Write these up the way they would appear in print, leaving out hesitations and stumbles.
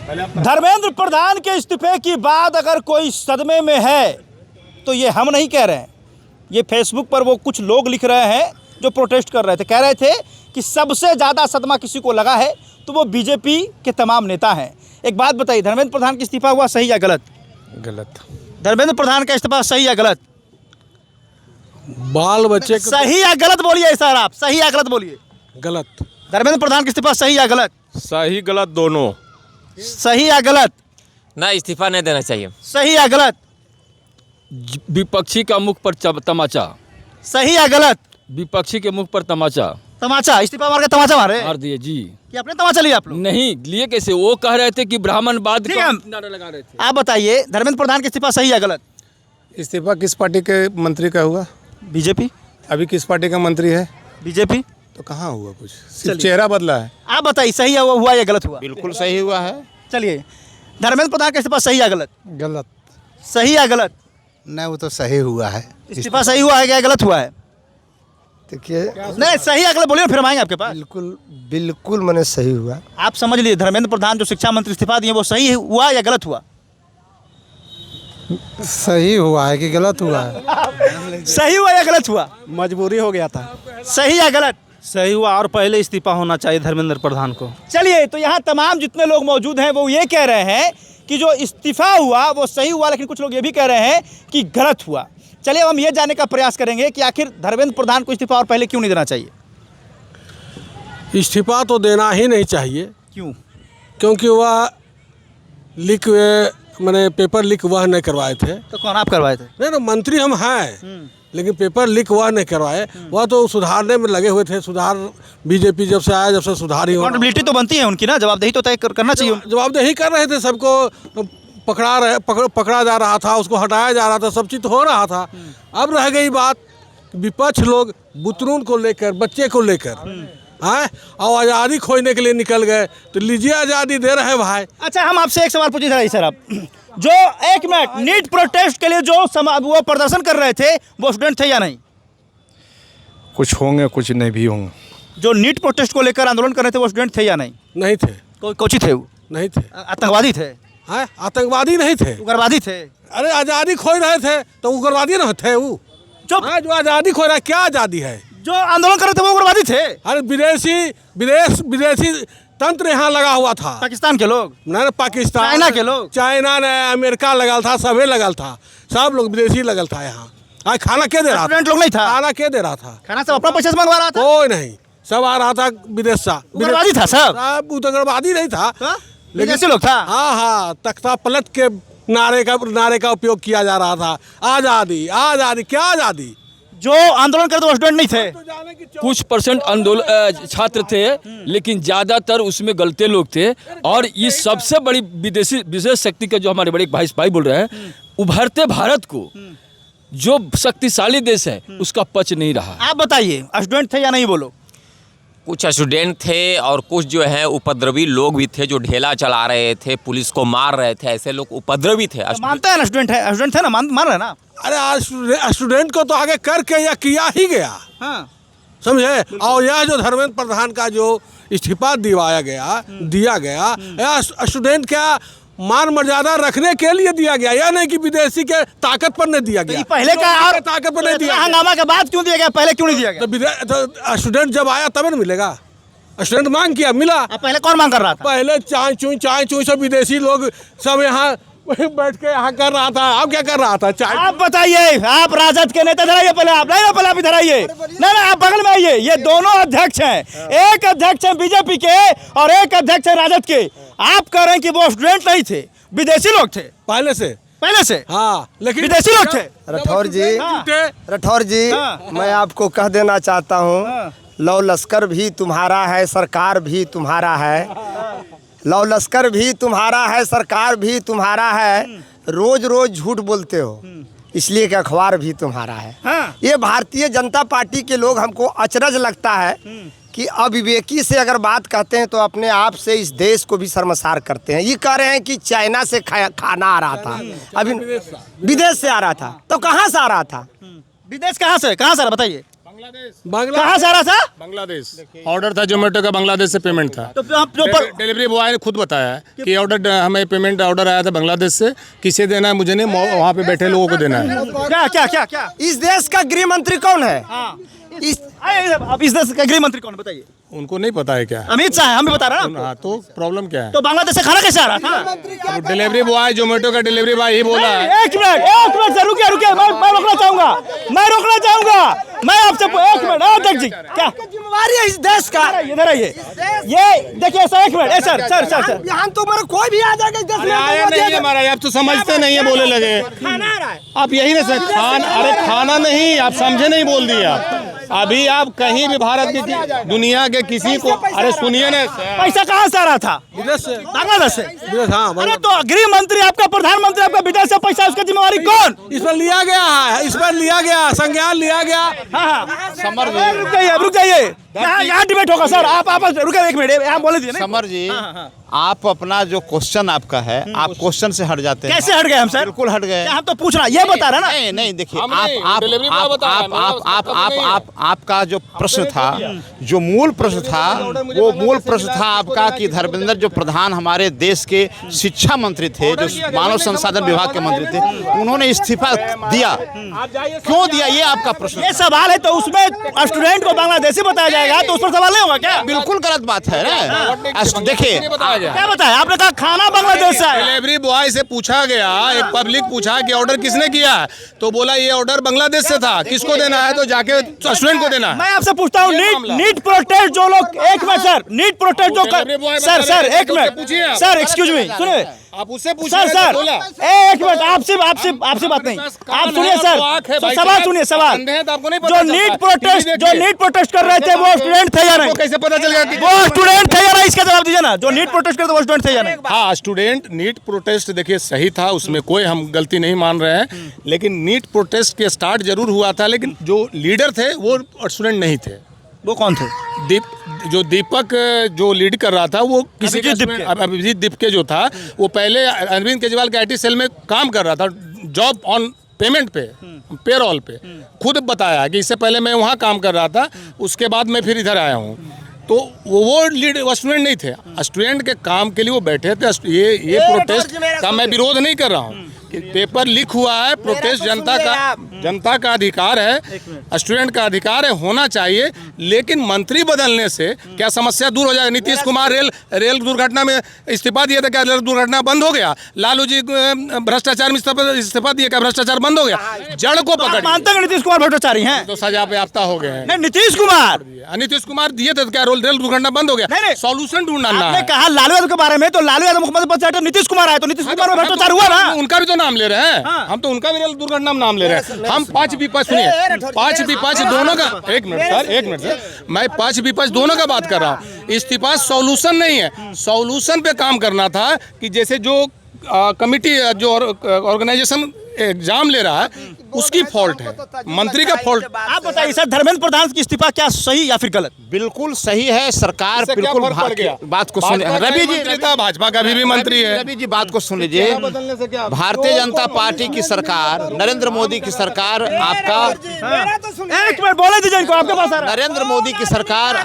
धर्मेंद्र प्रधान के इस्तीफे की बात अगर कोई सदमे में है तो ये हम नहीं कह रहे हैं, ये फेसबुक पर वो कुछ लोग लिख रहे हैं जो प्रोटेस्ट कर रहे थे। कह रहे थे कि सबसे ज़्यादा सदमा किसी को लगा है तो वो बीजेपी के तमाम नेता हैं। एक बात बताइए, धर्मेंद्र प्रधान का इस्तीफा हुआ सही या गलत? गलत। धर्मेंद्र प्रधान का इस्तीफा सही या गलत? बाल बच्चे सही या गलत बोलिए सर, आप सही या गलत बोलिए। गलत। धर्मेंद्र प्रधान का इस्तीफा सही या गलत? सही गलत दोनों। सही या गलत? ना, इस्तीफा नहीं देना चाहिए। सही या गलत? विपक्षी का मुख पर तमाचा। सही या गलत? विपक्षी के मुख पर तमाचा। तमाचा, इस्तीफा मार के तमाचा मारे? मार दिए जी। कि अपने तमाचा लिया आप लोग? नहीं लिए कैसे, वो कह रहे थे कि ब्राह्मणवाद का नारा लगा रहे थे। आप बताइए, धर्मेंद्र प्रधान का इस्तीफा सही या गलत? इस्तीफा किस पार्टी के मंत्री का हुआ? बीजेपी। अभी किस पार्टी का मंत्री है? बीजेपी। तो कहाँ हुआ कुछ, सिर्फ चेहरा बदला है। आप बताइए, सही हुआ या गलत हुआ? बिल्कुल सही हुआ है। चलिए, धर्मेंद्र प्रधान का इस्तीफा सही या गलत? गलत। सही या गलत? नहीं, वो तो सही हुआ है। इस्तीफा सही हुआ है या गलत हुआ है? देखिए, नहीं, सही या गलत बोलिए, फिर हम आएंगे आपके पास। बिल्कुल बिल्कुल मैंने सही हुआ। आप समझ लीजिए, धर्मेंद्र प्रधान जो शिक्षा मंत्री इस्तीफा दिए वो सही हुआ या गलत हुआ? सही हुआ है कि गलत हुआ है? सही हुआ या गलत हुआ? मजबूरी हो गया था। सही या गलत? सही हुआ, और पहले इस्तीफा होना चाहिए धर्मेंद्र प्रधान को। चलिए, तो यहाँ तमाम जितने लोग मौजूद हैं वो ये कह रहे हैं कि जो इस्तीफा हुआ वो सही हुआ, लेकिन कुछ लोग ये भी कह रहे हैं कि गलत हुआ। चलिए, हम ये जानने का प्रयास करेंगे कि आखिर धर्मेंद्र प्रधान को इस्तीफा और पहले क्यों नहीं देना चाहिए। इस्तीफा तो देना ही नहीं चाहिए। क्यों? क्योंकि वह लीक मैंने पेपर लीक वह नहीं करवाए थे। तो कौन आप करवाए थे? नहीं ना, मंत्री हम हैं, लेकिन पेपर लीक वह नहीं करवाए। वह तो सुधारने में लगे हुए थे। सुधार बीजेपी जब से आया, जब से सुधार ही हो। अकाउंटेबिलिटी तो बनती है उनकी ना, जवाबदेही तो तय करना चाहिए। जवाबदेही कर रहे थे, सबको पकड़ा जा रहा था, उसको हटाया जा रहा था, सब चीज़ हो रहा था। अब रह गई बात, विपक्ष लोग बुतरून को लेकर, बच्चे को लेकर हैं और आज़ादी खोजने के लिए निकल गए। तो लीजिए, आज़ादी दे रहे भाई। अच्छा, हम आपसे एक सवाल पूछे थे सर, आप जो एक मिनट नीट प्रोटेस्ट के लिए जो वो प्रदर्शन कर रहे थे वो स्टूडेंट थे या नहीं? कुछ होंगे, कुछ नहीं भी होंगे। जो नीट प्रोटेस्ट को लेकर आंदोलन कर रहे थे वो स्टूडेंट थे या नहीं? नहीं थे। कोची थे वो? नहीं थे। आतंकवादी थे? हैं, आतंकवादी नहीं थे, उग्रवादी थे। अरे आज़ादी खोज रहे थे तो उग्रवादी न थे वो। जो आज़ादी खोज रहा, क्या आज़ादी है? जो आंदोलन कर रहे थे वो उग्रवादी थे। अरे विदेशी तंत्र यहाँ लगा हुआ था। पाकिस्तान के लोग? नहीं, पाकिस्तान, चाइना के लोग, चाइना ने, अमेरिका लगल था, सभी लगल था, सब लोग विदेशी लगल था यहाँ। आज खाना क्या दे रहा था? स्टूडेंट लोग नहीं था। खाना क्या दे रहा था? खाना सब अपना पैसे से मंगवा रहा था। कोई नहीं, सब आ रहा था विदेश से। उग्रवादी था सब? सब उग्रवादी नहीं था, विदेशी लोग था। हाँ, तख्ता पलट के नारे का उपयोग किया जा रहा था। आज़ादी, आज़ादी, क्या आज़ादी? जो आंदोलन कर रहे थे वो स्टूडेंट नहीं थे। कुछ परसेंट आंदोलन छात्र थे, लेकिन ज़्यादातर उसमें गलते लोग थे। और ये सबसे बड़ी विशेष शक्ति का जो हमारे बड़े भाई बोल रहे हैं, उभरते भारत को जो शक्तिशाली देश है उसका पच नहीं रहा। आप बताइए, स्टूडेंट थे या नहीं? बोलो। कुछ स्टूडेंट थे और कुछ जो है उपद्रवी लोग भी थे जो ढेला चला रहे थे, पुलिस को मार रहे थे। ऐसे लोग उपद्रवी थे। मानते हैं ना, स्टूडेंट है, स्टूडेंट थे ना, मान रहे ना? अरे आज स्टूडेंट को तो आगे करके या किया ही गया। हाँ, समझे। और यह जो धर्मेंद्र प्रधान का जो इस्तीफा दिया गया, यह स्टूडेंट क्या मान मर्यादा रखने के लिए दिया गया, या नहीं कि विदेशी के ताकत पर नहीं दिया गया। पहले का ताकत पर नहीं दिया गया। हंगामा के बाद क्यों दिया गया, पहले क्यों नहीं दिया गया? तो स्टूडेंट जब आया तब न मिलेगा। स्टूडेंट मांग किया, मिला। पहले कौन मांग कर रहा था? पहले चाय चूई सब विदेशी लोग सब यहाँ बैठ के यहाँ कर रहा था। अब क्या कर रहा था? चाय। आप बताइए, आप राजद के नेता धराइए पहले, आप नहीं, पहले आप इधर आइए। नहीं, आप बगल में आइए। ये दोनों अध्यक्ष हैं, एक अध्यक्ष है बीजेपी के और एक अध्यक्ष है राजद के। आप कह रहे हैं कि वो स्टूडेंट नहीं थे, विदेशी लोग थे पहले से। हाँ, लेकिन विदेशी लोग थे। राठौर जी, मैं आपको कह देना चाहता हूँ, लौ लश्कर भी तुम्हारा है, सरकार भी तुम्हारा है। लौ लश्कर भी तुम्हारा है, सरकार भी तुम्हारा है। रोज रोज झूठ बोलते हो, इसलिए कि अखबार भी तुम्हारा है। ये भारतीय जनता पार्टी के लोग, हमको अचरज लगता है कि अविवेकी से अगर बात कहते हैं तो अपने आप से इस देश को भी शर्मसार करते हैं। ये कह रहे हैं कि चाइना से खाना आ रहा था, अभी विदेश से आ रहा था। तो कहाँ से आ रहा था? विदेश कहाँ से बताइए। बांग्ला कहाँ से आ रहा था? बांग्लादेश ऑर्डर था, जोमेटो का बांग्लादेश से पेमेंट था। तो आप जो डिलीवरी बॉय ने खुद बताया है कि ऑर्डर हमें पेमेंट ऑर्डर आया था बांग्लादेश से, किसे देना है मुझे नहीं, वहाँ पे बैठे लोगों को देना है। क्या क्या क्या क्या इस देश का गृह मंत्री कौन है? अब इस देश का गृह मंत्री कौन है बताइए? उनको नहीं पता है क्या? अमित शाह है, हम भी बता रहे हैं ना। हाँ, तो प्रॉब्लम क्या है? तो बांग्लादेश से खाना कैसे आ रहा था? तो डिलीवरी बॉय, जोमेटो का डिलीवरी बॉय ही बोला है। एक मिनट सर, रुकिए रुकिए, मैं रोकना चाहूंगा, मैं आपसे एक मिनट, अध्यक्ष जी क्या जिम्मेवारी है इस देश का? इधर आइए, ये देखिए सर, एक मिनट सर यहाँ तो मेरा कोई भी आ जाएगा इस देश में। आया नहीं है हमारा, आप तो समझते नहीं है, बोले लगे आप यही ना सर, अरे खाना नहीं, आप समझे नहीं, बोल दिया आप। अभी आप कहीं भी भारत की दुनिया के किसी को, अरे सुनिए ना, पैसा कहाँ से आ रहा था? विदेश से, बांग्लादेश से। हाँ, अरे तो गृह मंत्री आपका, प्रधानमंत्री आपका विदेश से पैसा, उसका जिम्मेवारी कौन? इस पर लिया गया है, इस पर लिया गया, संज्ञान लिया गया। हाँ, रुक जाइए, यहाँ डिबेट होगा सर, आप रुके एक मिनट, यहाँ बोले दिए समर जी, आप अपना जो क्वेश्चन आपका है, आप क्वेश्चन से हट जाते हैं। कैसे हट गए हम सर? बिल्कुल हट गए। हम तो पूछ रहा, ये बता रहा ना। नहीं देखिए, डिलीवरी बॉय बता रहा है, आपका जो प्रश्न था, जो मूल प्रश्न था, वो मूल प्रश्न था आपका कि धर्मेंद्र जो प्रधान हमारे देश के शिक्षा मंत्री थे, जो मानव संसाधन विभाग के मंत्री थे, उन्होंने इस्तीफा दिया, क्यों दिया, ये आपका प्रश्न। ये सवाल है, तो उसमें स्टूडेंट को बांग्लादेशी बताया जाएगा, तो उस पर सवाल नहीं होगा क्या? बिल्कुल गलत बात है ना। देखिए, क्या बताया आपने? कहा खाना बांग्लादेश से है। डिलीवरी बॉय से पूछा गया, एक पब्लिक पूछा कि ऑर्डर किसने किया है, तो बोला ये ऑर्डर बांग्लादेश से था, किसको देना है, तो जाके स्टूडेंट को देना है। मैं आपसे पूछता हूँ, नीट प्रोटेस्ट जो लोग, एक मिनट सर, नीट प्रोटेस्ट जो सर एक मिनट सर, एक्सक्यूज मी, सुनिए आप उससे सर एक मिनट, आपसे बात नहीं, आप सुनिए सर, सवाल सुनिए, सवाल। जो नीट प्रोटेस्ट कर रहे थे वो स्टूडेंट थे या नहीं? कैसे पता चलेगा कि वो स्टूडेंट थे या नहीं, इसका जवाब दीजिए ना। जो नीट प्रोटेस्ट करते वो स्टूडेंट थे या नहीं? हाँ, स्टूडेंट नीट प्रोटेस्ट देखिए सही था, उसमें कोई हम गलती नहीं मान रहे हैं, लेकिन नीट प्रोटेस्ट के स्टार्ट जरूर हुआ था, लेकिन जो लीडर थे वो स्टूडेंट नहीं थे। वो कौन थे? दीपक जो लीड कर रहा था वो किसी अभिजीत दीपके जो था, वो पहले अरविंद केजरीवाल के IT सेल में काम कर रहा था, जॉब ऑन पेमेंट पे, पेरोल पे, खुद बताया कि इससे पहले मैं वहाँ काम कर रहा था, उसके बाद मैं फिर इधर आया हूँ। तो वो लीड, वो स्टूडेंट नहीं थे, स्टूडेंट के काम के लिए वो बैठे थे। ये प्रोटेस्ट का मैं विरोध नहीं कर रहा हूँ, पेपर लीक हुआ है, प्रोटेस्ट जनता का अधिकार है, स्टूडेंट का अधिकार है, होना चाहिए, लेकिन मंत्री बदलने से क्या समस्या दूर हो जाएगी? नीतीश कुमार रेल दुर्घटना में इस्तीफा दिया था, क्या रेल दुर्घटना बंद हो गया? लालू जी भ्रष्टाचार में इस्तीफा दिया, क्या भ्रष्टाचार बंद हो गया? जड़ को पकड़, मानते हैं नीतीश कुमार भ्रष्टाचारी हैं? तो सजा पे याफ्ता हो गए हैं। नीतीश कुमार दिए थे, तो क्या रेल दुर्घटना बंद हो गया? सॉल्यूशन ढूंढना आपने कहा लालू यादव के बारे में, तो लालू यादव मुख्यमंत्री पद से हटे, नीतीश कुमार आए, तो नीतीश कुमार में भ्रष्टाचार हुआ ना? उनका भी तो नाम ले रहे हैं, हम तो उनका भी रेल दुर्घटना में नाम ले रहे हैं। हम 5 विपक्ष, सुनिए, 5 विपक्ष दोनों का, एक मिनट सर, मैं 5 विपक्ष दोनों का बात कर रहा हूँ। इस्तीफा सॉल्यूशन नहीं है, सॉल्यूशन पे काम करना था, कि जैसे जो कमिटी, जो ऑर्गेनाइजेशन एग्जाम ले रहा है, उसकी फॉल्ट है, मंत्री का फॉल्ट। आप बताइए सर, धर्मेंद्र प्रधान की इस्तीफा क्या सही या फिर गलत? बिल्कुल सही है, सरकार बिल्कुल बात को सुन, रवि जी, भाजपा का भी मंत्री है। रवि जी बात को सुन लीजिए, भारतीय जनता पार्टी की सरकार, नरेंद्र मोदी की सरकार, आपका एक मिनट बोले दीजिए इनको, आपके पास नरेंद्र मोदी की सरकार।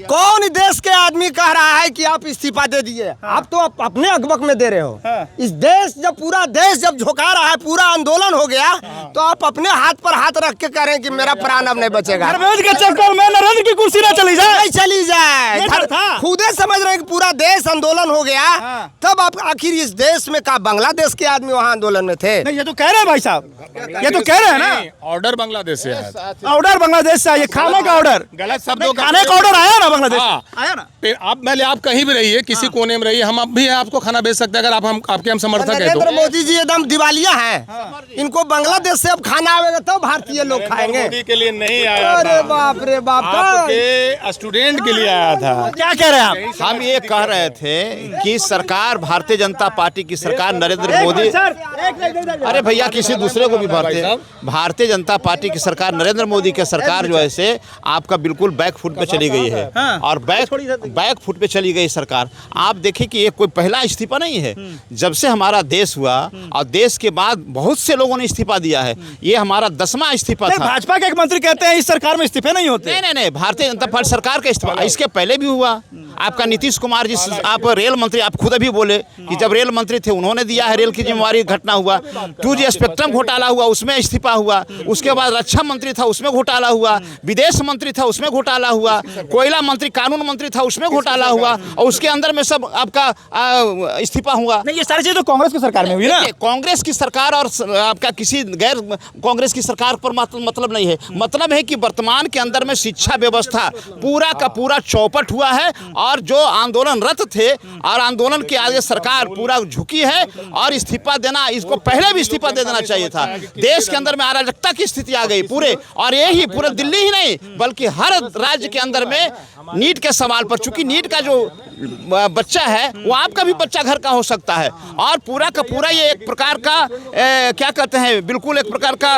कौन देश के आदमी कह रहा है कि आप इस्तीफा दे दिए? आप तो अपने अकबक में दे रहे हो। इस देश, जब पूरा देश जब झुका रहा है, पूरा आंदोलन हो गया, तो आप अपने हाथ पर हाथ रख के कह रहे हैं कि मेरा प्राण अब नहीं बचेगा। धर्मेंद्र के चक्कर में नरेंद्र की कुर्सी ना चली जाए, नहीं चली जाए, खुदे समझ रहे हैं कि पूरा देश आंदोलन हो गया, तब आप आखिर इस देश में का बांग्लादेश के आदमी वहाँ आंदोलन में थे? नहीं, ये तो कह रहे हैं भाई साहब, ये तो कह रहे हैं ना, ऑर्डर बांग्लादेश से आया, ऑर्डर बांग्लादेश से, ये खाने का ऑर्डर, गलत शब्दों का खाने का ऑर्डर आया ना बांग्लादेश, आया ना। आप कहीं भी रहिए, किसी कोने में रहिए, हम अब भी आपको खाना भेज सकते हैं, अगर आपके हम समर्थक हैं। नरेंद्र मोदी जी एकदम दिवालिया हैं, इनको बांग्लादेश से अब खाना आएगा तो भारतीय लोग खाएंगे। मोदी के लिए नहीं आया, अरे बाप रे बाप, आपके स्टूडेंट के लिए आया था। क्या कह रहे हैं आप? हम ये कह रहे थे कि सरकार, भारतीय जनता पार्टी की सरकार, नरेंद्र मोदी, अरे भैया किसी दूसरे को भी भारतीय जनता पार्टी की सरकार, नरेंद्र मोदी की सरकार जो है से आपका बिल्कुल बैक फुट पे चली गई है। और बैक फुट पे चली गई सरकार। आप देखें कि ये कोई पहला इस्तीफा नहीं है। जब से हमारा देश हुआ और देश के बाद बहुत से लोगों ने इस्तीफा दिया है, ये हमारा 10वां इस्तीफा था। भाजपा के एक मंत्री कहते हैं इस सरकार में इस्तीफे नहीं होते। नहीं, भारतीय जनता पार्टी सरकार का इस्तीफा इसके पहले भी हुआ। आपका नीतीश कुमार जी, आप रेल मंत्री, आप खुद अभी बोले कि जब रेल मंत्री थे उन्होंने दिया है, रेल की जिम्मेवारी घटना हुआ। 2G स्पेक्ट्रम घोटाला हुआ, उसमें इस्तीफा हुआ। उसके बाद रक्षा मंत्री था, उसमें घोटाला हुआ। विदेश मंत्री था, उसमें घोटाला हुआ। कोयला मंत्री, कानून मंत्री था, उसमें घोटाला हुआ। और उसके अंदर में सब आपका इस्तीफा हुआ। नहीं, ये सारी चीजें तो कांग्रेस की सरकार में हुई ना। कांग्रेस की सरकार और आपका किसी गैर कांग्रेस की सरकार पर मतलब नहीं है। मतलब है कि वर्तमान के अंदर में शिक्षा व्यवस्था पूरा का पूरा चौपट हुआ है। और जो आंदोलनरत थे और आंदोलन के आगे सरकार पूरा झुकी है। और इस्तीफा देना, इसको पहले भी इस्तीफा दे देना चाहिए था। देश के अंदर में अराजकता की स्थिति आ गई पूरे, और यही पूरे दिल्ली ही नहीं बल्कि हर राज्य के अंदर में नीट के सवाल पर, चूंकि नीट का जो बच्चा है वो आपका भी बच्चा घर का हो सकता है। और पूरा का पूरा ये एक प्रकार का क्या कहते हैं, बिल्कुल एक प्रकार का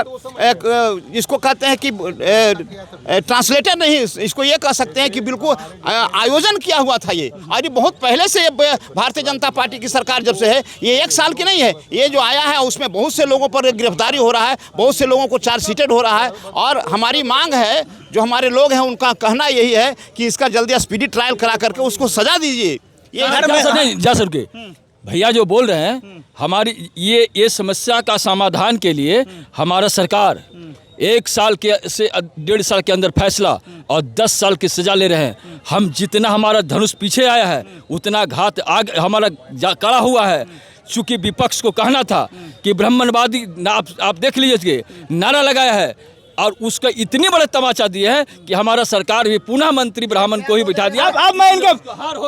इसको कहते हैं कि ट्रांसलेटर नहीं, इसको ये कह सकते हैं कि बिल्कुल आयोजन किया हुआ था ये। और ये बहुत पहले से भारतीय जनता पार्टी की सरकार जब से है, ये 1 साल की नहीं है। ये जो आया है उसमें बहुत से लोगों पर गिरफ्तारी हो रहा है, बहुत से लोगों को चार्जशीटेड हो रहा है। और हमारी मांग है, जो हमारे लोग हैं उनका कहना यही है कि इसका जल्दी स्पीडी ट्रायल करा करके उसको सजा दीजिए। ये जा सर के भैया जो बोल रहे हैं, हमारी ये समस्या का समाधान के लिए हमारा सरकार 1 साल के से 1.5 साल के अंदर फैसला और 10 साल की सजा ले रहे हैं। हम जितना हमारा धनुष पीछे आया है उतना घात आगे हमारा कड़ा हुआ है। चूंकि विपक्ष को कहना था कि ब्राह्मणवादी, आप देख लीजिए नारा लगाया है और उसका इतनी बड़े तमाचा दिए है कि हमारा सरकार भी पुनः मंत्री ब्राह्मण को ही बिठा दिया। अब मैं इनके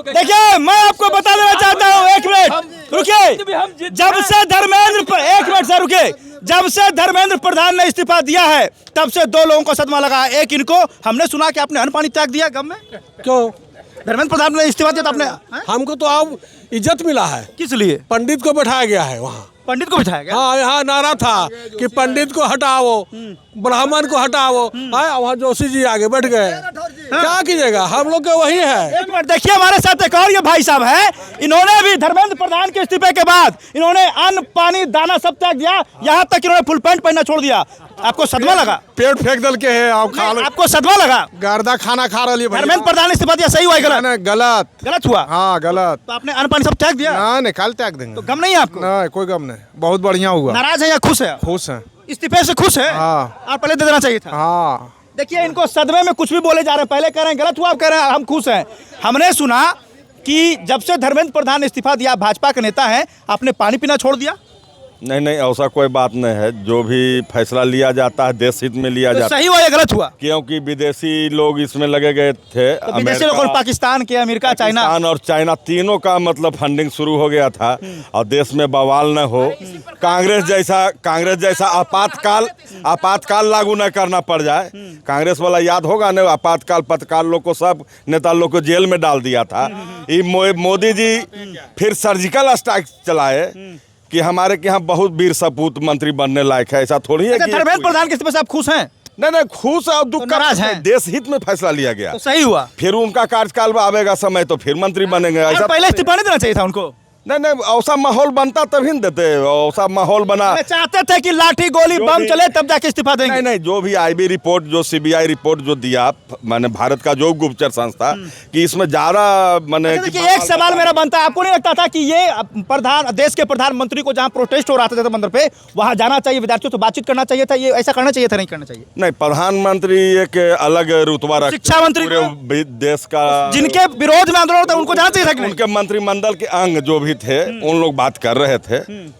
देखिए, मैं आपको बता देना चाहता हूँ, 1 मिनट रुकिए। जब से धर्मेंद्र प्रधान ने इस्तीफा दिया है तब से 2 लोगों को सदमा लगा है। एक इनको, हमने सुना कि आपने अन्न पानी त्याग दिया गम में। क्यों? धर्मेंद्र प्रधान ने इस्तीफा दिया तो आपने, हमको तो अब इज्जत मिला है। किस लिए? पंडित को बैठाया गया है वहाँ। पंडित को बिठाया गया? हाँ, यहाँ नारा था कि पंडित को हटाओ, ब्राह्मण को हटाओ। वहाँ जोशी जी आगे बैठ गए। क्या कीजिएगा, हम लोग का वही है। एक मिनट देखिए, हमारे साथ एक और ये भाई साहब हैं, इन्होंने भी धर्मेंद्र प्रधान के इस्तीफे के बाद इन्होंने अन्न पानी दाना सब त्याग दिया, यहाँ तक इन्होंने फुल पैंट पहनना छोड़ दिया। आपको सदमा लगा? पेट फेंक दल के है आप खा लो। आपको सदमा लगा? गर्दा खाना खा रही है। धर्मेंद्र प्रधान इस्तीफा दिया, सही हुआ? गलत हुआ? हाँ गलत। तो आपने अन्न पानी सब त्याग दिया? नहीं, कल त्याग देंगे। तो गम नहीं है आपको? नहीं, कोई गम नहीं, बहुत बढ़िया हुआ। नाराज है या खुश है? खुश है। इस्तीफे से खुश है? हाँ। आप पहले दे देना चाहिए था। हाँ। देखिए, इनको सदमे में कुछ भी बोले जा रहे हैं। पहले कह रहे हैं गलत हुआ, अब कह रहे हैं हम खुश हैं। हमने सुना कि जब से धर्मेंद्र प्रधान ने इस्तीफा दिया, भाजपा के नेता हैं, आपने पानी पीना छोड़ दिया? नहीं, ऐसा कोई बात नहीं है। जो भी फैसला लिया जाता है देश हित में लिया जाता है। सही हुआ या गलत हुआ? क्योंकि विदेशी लोग इसमें लगे गए थे। तो विदेशी लोग पाकिस्तान के, अमेरिका, चाइना और चाइना तीनों का मतलब फंडिंग शुरू हो गया था। और देश में बवाल न हो, कांग्रेस जैसा आपातकाल लागू न करना पड़ जाए। कांग्रेस वाला याद होगा न, आपातकाल पत्रकार लोग को, सब नेता लोग को जेल में डाल दिया था। मोदी जी फिर सर्जिकल स्ट्राइक चलाए कि हमारे के यहाँ बहुत वीर सपूत मंत्री बनने लायक है। ऐसा थोड़ी है कि धर्मेंद्र प्रधान के इस्तीफे से आप खुश हैं? नहीं, खुश और दुख नाराज हैं। देश हित में फैसला लिया गया तो सही हुआ। फिर उनका कार्यकाल में आवेगा समय तो फिर मंत्री बनेंगे। ऐसा पहले इस्तीफा नहीं देना चाहिए था उनको? नहीं, ऐसा माहौल बनता तभी न देते। ऐसा माहौल बना, चाहते थे कि लाठी गोली बम चले तब जाके इस्तीफा देंगे। नहीं, जो भी IB रिपोर्ट, जो CBI रिपोर्ट जो दिया, मैंने भारत का जो गुप्तचर संस्था, कि इसमें ज्यादा मैंने एक सवाल मेरा बनता है, आपको नहीं लगता था कि ये देश के प्रधानमंत्री को जहाँ प्रोटेस्ट हो रहा था मंदिर पे, वहाँ जाना चाहिए, विद्यार्थियों से बातचीत करना चाहिए था? ये ऐसा करना चाहिए था, नहीं करना चाहिए? नहीं, प्रधानमंत्री एक अलग रुतबा रखते, शिक्षा मंत्री पूरे देश का, जिनके विरोध में आंदोलन होता है उनको जाना चाहिए था? उनके मंत्रिमंडल के अंग जो भी थे उन लोग बात कर रहे थे,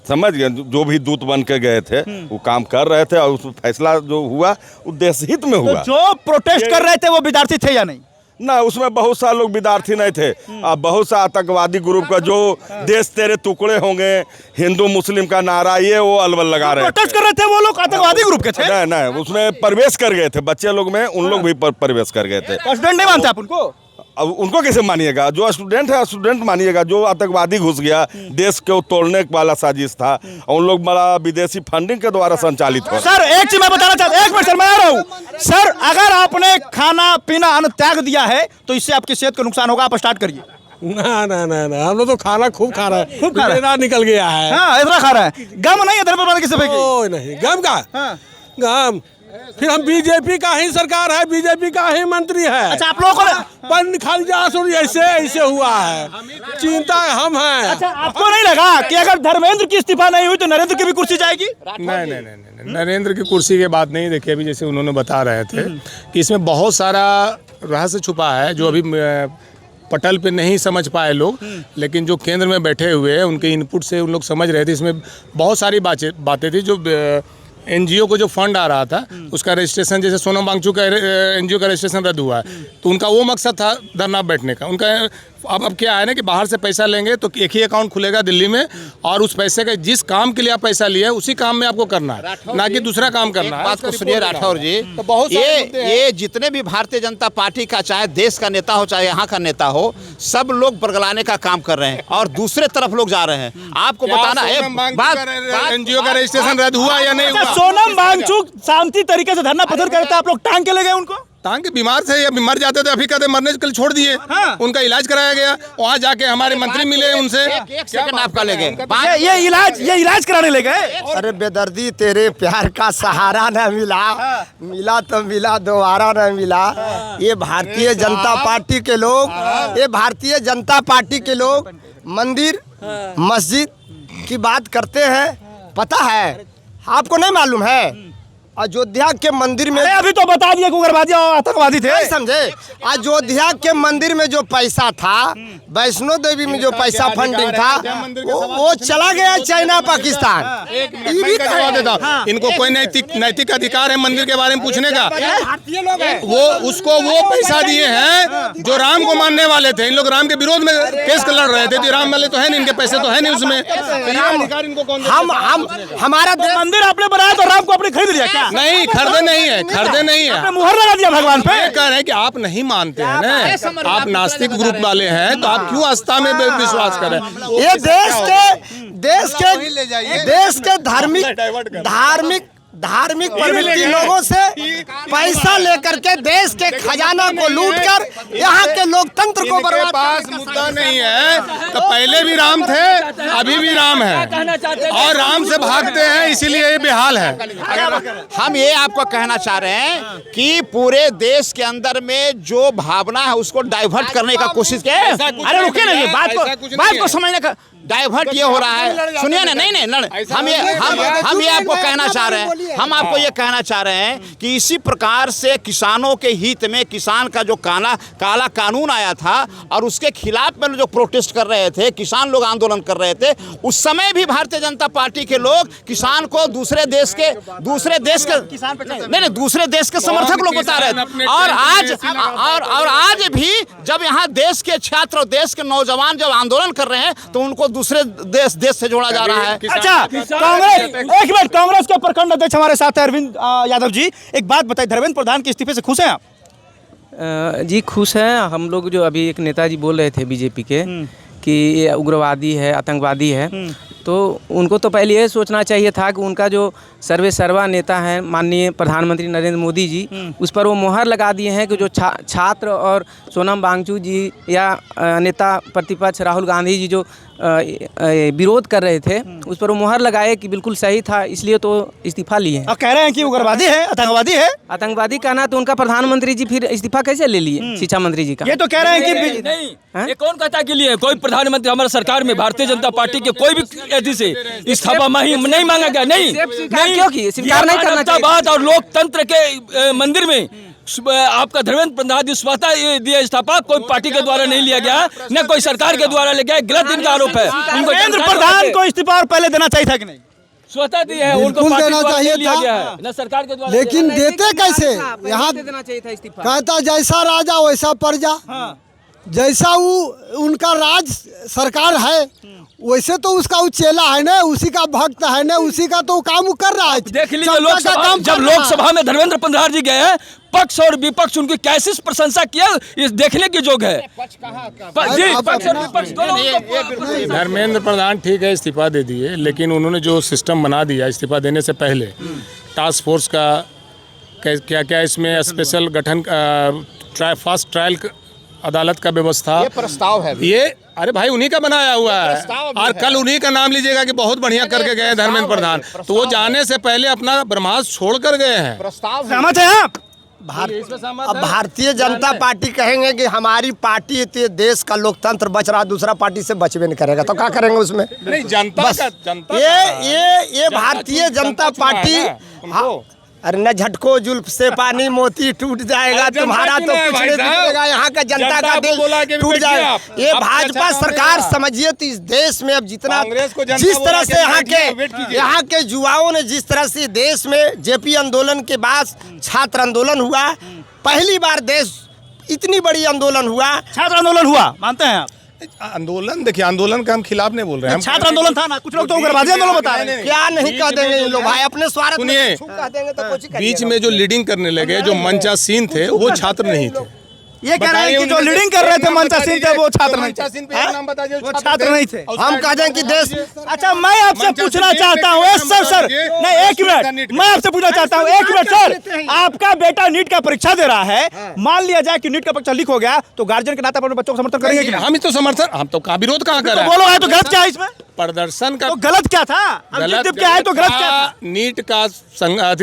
समझ गए। जो भी दूत बन के गए थे वो काम कर रहे थे और उस फैसला जो हुआ वो देश हित में हुआ। तो जो प्रोटेस्ट कर रहे थे वो विद्यार्थी थे या नहीं? ना, उसमें बहुत सारे लोग विद्यार्थी नहीं थे। अब बहुत सा आतंकवादी ग्रुप का जो देश तेरे टुकड़े होंगे, हिंदू मुस्लिम का नारा, ये वो अलबल लगा रहे थे। प्रोटेस्ट कर रहे थे वो लोग आतंकवादी ग्रुप के थे? नहीं, उसमें प्रवेश कर गए थे बच्चे लोग में, उन लोग भी प्रवेश कर गए थे। प्रेसिडेंट नहीं मानते आप उनको? अब उनको कैसे मानिएगा? जो स्टूडेंट है स्टूडेंट मानिएगा, जो आतंकवादी घुस गया देश को तोड़ने वाला साजिश था, उन लोग बड़ा विदेशी फंडिंग के द्वारा संचालित हो। सर एक चीज मैं बताना चाहता हूँ, एक मिनट सर मैं आ रहा हूँ। सर अगर आपने खाना पीना अन्न त्याग दिया है तो इससे आपकी सेहत को नुकसान होगा, आप स्टार्ट करिए। ना ना ना ना, हम लोग तो खाना खूब खा रहे हैं, खूब खा रहे हैं। मेरा निकल गया है। हाँ इतना खा रहा है, गम नहीं है धर्मेंद्र प्रधान किसी पे की? ओ नहीं, गम का गम, फिर हम बीजेपी का ही सरकार है, बीजेपी का ही मंत्री है। अच्छा आप लोगों को पन खाली ऐसे ऐसे हुआ है, चिंता हम हैं। अच्छा आपको नहीं लगा कि अगर धर्मेंद्र की इस्तीफा नहीं हुई तो नरेंद्र की भी कुर्सी जाएगी? नहीं, नरेंद्र की कुर्सी के बात नहीं। देखिए अभी जैसे उन्होंने बता रहे थे कि इसमें बहुत सारा रहस्य छुपा है जो अभी पटल पे नहीं समझ पाए लोग, लेकिन जो केंद्र में बैठे हुए हैं उनके इनपुट से उन लोग समझ रहे थे। इसमें बहुत सारी बातें थी। जो एनजीओ को जो फंड आ रहा था उसका रजिस्ट्रेशन, जैसे सोनम वांगचुक का एनजीओ का रजिस्ट्रेशन रद्द हुआ है, तो उनका वो मकसद था धरना बैठने का। उनका अब क्या है ना कि बाहर से पैसा लेंगे तो एक ही अकाउंट खुलेगा दिल्ली में, और उस पैसे का जिस काम के लिए आप पैसा लिए उसी काम में आपको करना है, ना कि दूसरा काम करना है। बात को सुनिए राठौर जी, तो बहुत ये जितने भी भारतीय जनता पार्टी का, चाहे देश का नेता हो चाहे यहाँ का नेता हो, सब लोग बरगलाने का काम कर रहे हैं और दूसरे तरफ लोग जा रहे हैं। आपको बताना है एनजीओ का रजिस्ट्रेशन रद्द हुआ या नहीं हुआ? सोनम वांगचुक शांति तरीके से धरना प्रदर्शन करते, आप लोग टांग के ले गए उनको? टांग के बीमार थे या मर जाते थे, अभी कहते मरने से कल छोड़ दिए। उनका इलाज कराया गया, वहाँ जाके हमारे मंत्री मिले उनसे। एक सेकंड आपका ले गए, ये इलाज कराने ले गए। अरे बेदर्दी तेरे प्यार का सहारा न मिला, मिला तो मिला दोबारा न मिला। ये भारतीय जनता पार्टी के लोग, ये भारतीय जनता पार्टी के लोग मंदिर मस्जिद की बात करते हैं, पता है आपको नहीं मालूम है? अयोध्या के मंदिर में अभी तो बता दिया उग्रवादी और आतंकवादी थे, समझे? अयोध्या के मंदिर में जो पैसा था, वैष्णो देवी में जो पैसा फंडिंग था, वो चला गया चाइना पाकिस्तान। ये भी देता इनको कोई नैतिक अधिकार है मंदिर के बारे में पूछने का? भारतीय लोग हैं वो उसको वो पैसा दिए हैं जो राम को मानने वाले थे। इन लोग राम के विरोध में केस लड़ रहे थे, राम वाले तो है नहीं, इनके पैसे तो है नहीं उसमें। अधिकार इनको कौन? हम हमारा मंदिर आपने बनाया तो राम को आपने खरीद लिया क्या? नहीं, खरीदे नहीं है, खरीदे नहीं है। आपने मुहर लगा दिया भगवान पे। कह रहे हैं कि आप नहीं मानते हैं ना, आप नास्तिक ग्रुप वाले हैं, तो आप क्यों आस्था में विश्वास करें? ये देश के धार्मिक प्रवृत्ति लोगों से पैसा लेकर के देश के खजाना को लूटकर यहाँ के लोकतंत्र को इनके पास मुद्दा नहीं है, तो पहले भी राम थे, अभी भी राम है, और राम से भागते हैं, इसीलिए ये बेहाल है। हम ये आपको कहना चाह रहे हैं कि पूरे देश के अंदर में जो भावना है उसको डाइवर्ट करने का कोशिश किया। अरे रुके ना, ये बात को समझने का डाइवर्ट ये हो रहा है। सुनिए ना, नहीं हम ये आपको कहना चाह रहे हैं, हम आपको ये कहना चाह रहे हैं कि इसी प्रकार से किसानों के हित में किसान का जो काला कानून आया था और उसके खिलाफ में जो प्रोटेस्ट कर रहे थे, किसान लोग आंदोलन कर रहे थे, उस समय भी भारतीय जनता पार्टी के लोग किसान को दूसरे देश के दूसरे देश के समर्थक लोग बता रहे थे। और आज भी जब यहाँ देश के छात्र और देश के नौजवान जब आंदोलन कर रहे हैं तो उनको दूसरे देश से जोड़ा जा रहा है। अच्छा कांग्रेस के प्रखंड अध्यक्ष हमारे साथ है अरविंद यादव जी, एक बात बताइए, धर्मेंद्र प्रधान के इस्तीफे से खुश हैं आप? जी खुश हैं हम लोग। जो अभी एक नेताजी बोल रहे थे बीजेपी के कि ये उग्रवादी है, आतंकवादी है, तो उनको तो पहले ये सोचना चाहिए था कि उनका जो सर्वा नेता है माननीय प्रधानमंत्री नरेंद्र मोदी जी, उस पर वो मुहर लगा दिए हैं कि जो छात्र और सोनम वांगचुक जी या नेता प्रतिपक्ष राहुल गांधी जी जो विरोध कर रहे थे, उस पर वो मुहर लगाए कि बिल्कुल सही था, इसलिए तो इस्तीफा लिए हैं। कह रहे हैं कि उग्रवादी है, आतंकवादी है। आतंकवादी कहना तो उनका प्रधानमंत्री जी फिर इस्तीफा कैसे ले लिए शिक्षा मंत्री जी का? ये तो कह रहे हैं कि नहीं, ये कौन कहता के लिए? कोई प्रधानमंत्री हमारे सरकार में भारतीय जनता पार्टी के कोई भी एथी से इस्तीफा नहीं मांगा गया। नहीं, क्यों की स्वीकार नहीं करना चाहिए बात। और लोकतंत्र के मंदिर में आपका धर्मेंद्र प्रधान स्वतः दिया इस्तीफा कोई पार्टी के द्वारा नहीं लिया गया, न कोई सरकार के द्वारा लिया गया। गलत इनका आरोप है। धर्मेंद्र प्रधान को इस्तीफा पहले देना चाहिए था कि नहीं? स्वतः दिया है, उनको देना चाहिए लिया था, गया है, न सरकार के द्वारा। लेकिन देते कैसे? यहाँ देना चाहिए था इस्तीफा। कहता जैसा राजा वैसा प्रजा, जैसा वो उनका राज सरकार है वैसे तो उसका वो चेला है ना, उसी का भक्त है ना, उसी का तो काम वो कर रहा है। देख लीजिए जनता का लोकसभा, काम जब कर रहा है। लोकसभा में धर्मेंद्र प्रधान जी गए हैं, पक्ष और विपक्ष उनकी कैसे प्रशंसा किया, इस देखने की जोग है। जी, पक्ष और विपक्ष दोनों। धर्मेंद्र प्रधान ठीक है इस्तीफा दे दिए, लेकिन उन्होंने जो सिस्टम बना दिया इस्तीफा देने से पहले, टास्क फोर्स का क्या क्या इसमें स्पेशल गठन, फास्ट ट्रायल अदालत का व्यवस्था, ये प्रस्ताव है ये अरे भाई उन्हीं का बनाया हुआ है। और कल उन्हीं का नाम लीजिएगा कि बहुत बढ़िया करके गए धर्मेंद्र प्रधान, तो वो जाने से पहले अपना ब्रह्मास्त्र छोड़ कर गए हैं। प्रस्ताव सहमत है आप? अब भारतीय जनता पार्टी कहेंगे कि हमारी पार्टी तो देश का लोकतंत्र बच रहा, दूसरा पार्टी से बचबे नहीं करेगा, तो क्या करेंगे उसमें? नहीं, जनता का, जनता ये भारतीय जनता पार्टी, अरे न झटको जुल्फ से पानी मोती टूट जाएगा, तुम्हारा तो कुछ नहीं टूटेगा, यहाँ का जनता का दिल टूट जाएगा। ये भाजपा सरकार समझिए तो इस देश में अब जितना, जिस तरह से यहाँ के युवाओं ने जिस तरह से देश में जेपी आंदोलन के बाद छात्र आंदोलन हुआ, पहली बार देश इतनी बड़ी आंदोलन हुआ, छात्र आंदोलन हुआ, मानते हैं आप? आंदोलन, देखिए आंदोलन का हम खिलाफ नहीं बोल रहे हैं, छात्र आंदोलन था ना, कुछ लोग तो उग्रवादी आंदोलन बता रहे हैं। क्या नहीं कह देंगे इन लोग भाई, अपने स्वार्थ में सुनिए, कह देंगे तो कुछ ही बीच में जो लीडिंग करने लगे, जो मंचासीन थे, वो छात्र नहीं थे। ये कह रहे हैं कि जो लीडिंग कर रहे थे मंचासीन थे, वो छात्र नहीं थे। वो छात्र नहीं थे। हम कह दें कि देश, अच्छा मैं आपसे पूछना चाहता हूँ सर नहीं, एक मिनट मैं आपसे पूछना चाहता हूँ, एक मिनट सर, आपका बेटा नीट का परीक्षा दे रहा है, मान लिया जाए कि नीट का परीक्षा लीक हो गया, तो गार्जियन के नाते अपने बच्चों को समर्थन करेंगे कि नहीं? हम तो समर्थन, हम तो का विरोध कहाँ कर रहे हैं? बोलो है तो गलत क्या है इसमें? प्रदर्शन का तो गलत क्या था? गलत क्या है तो गलत क्या था? नीट का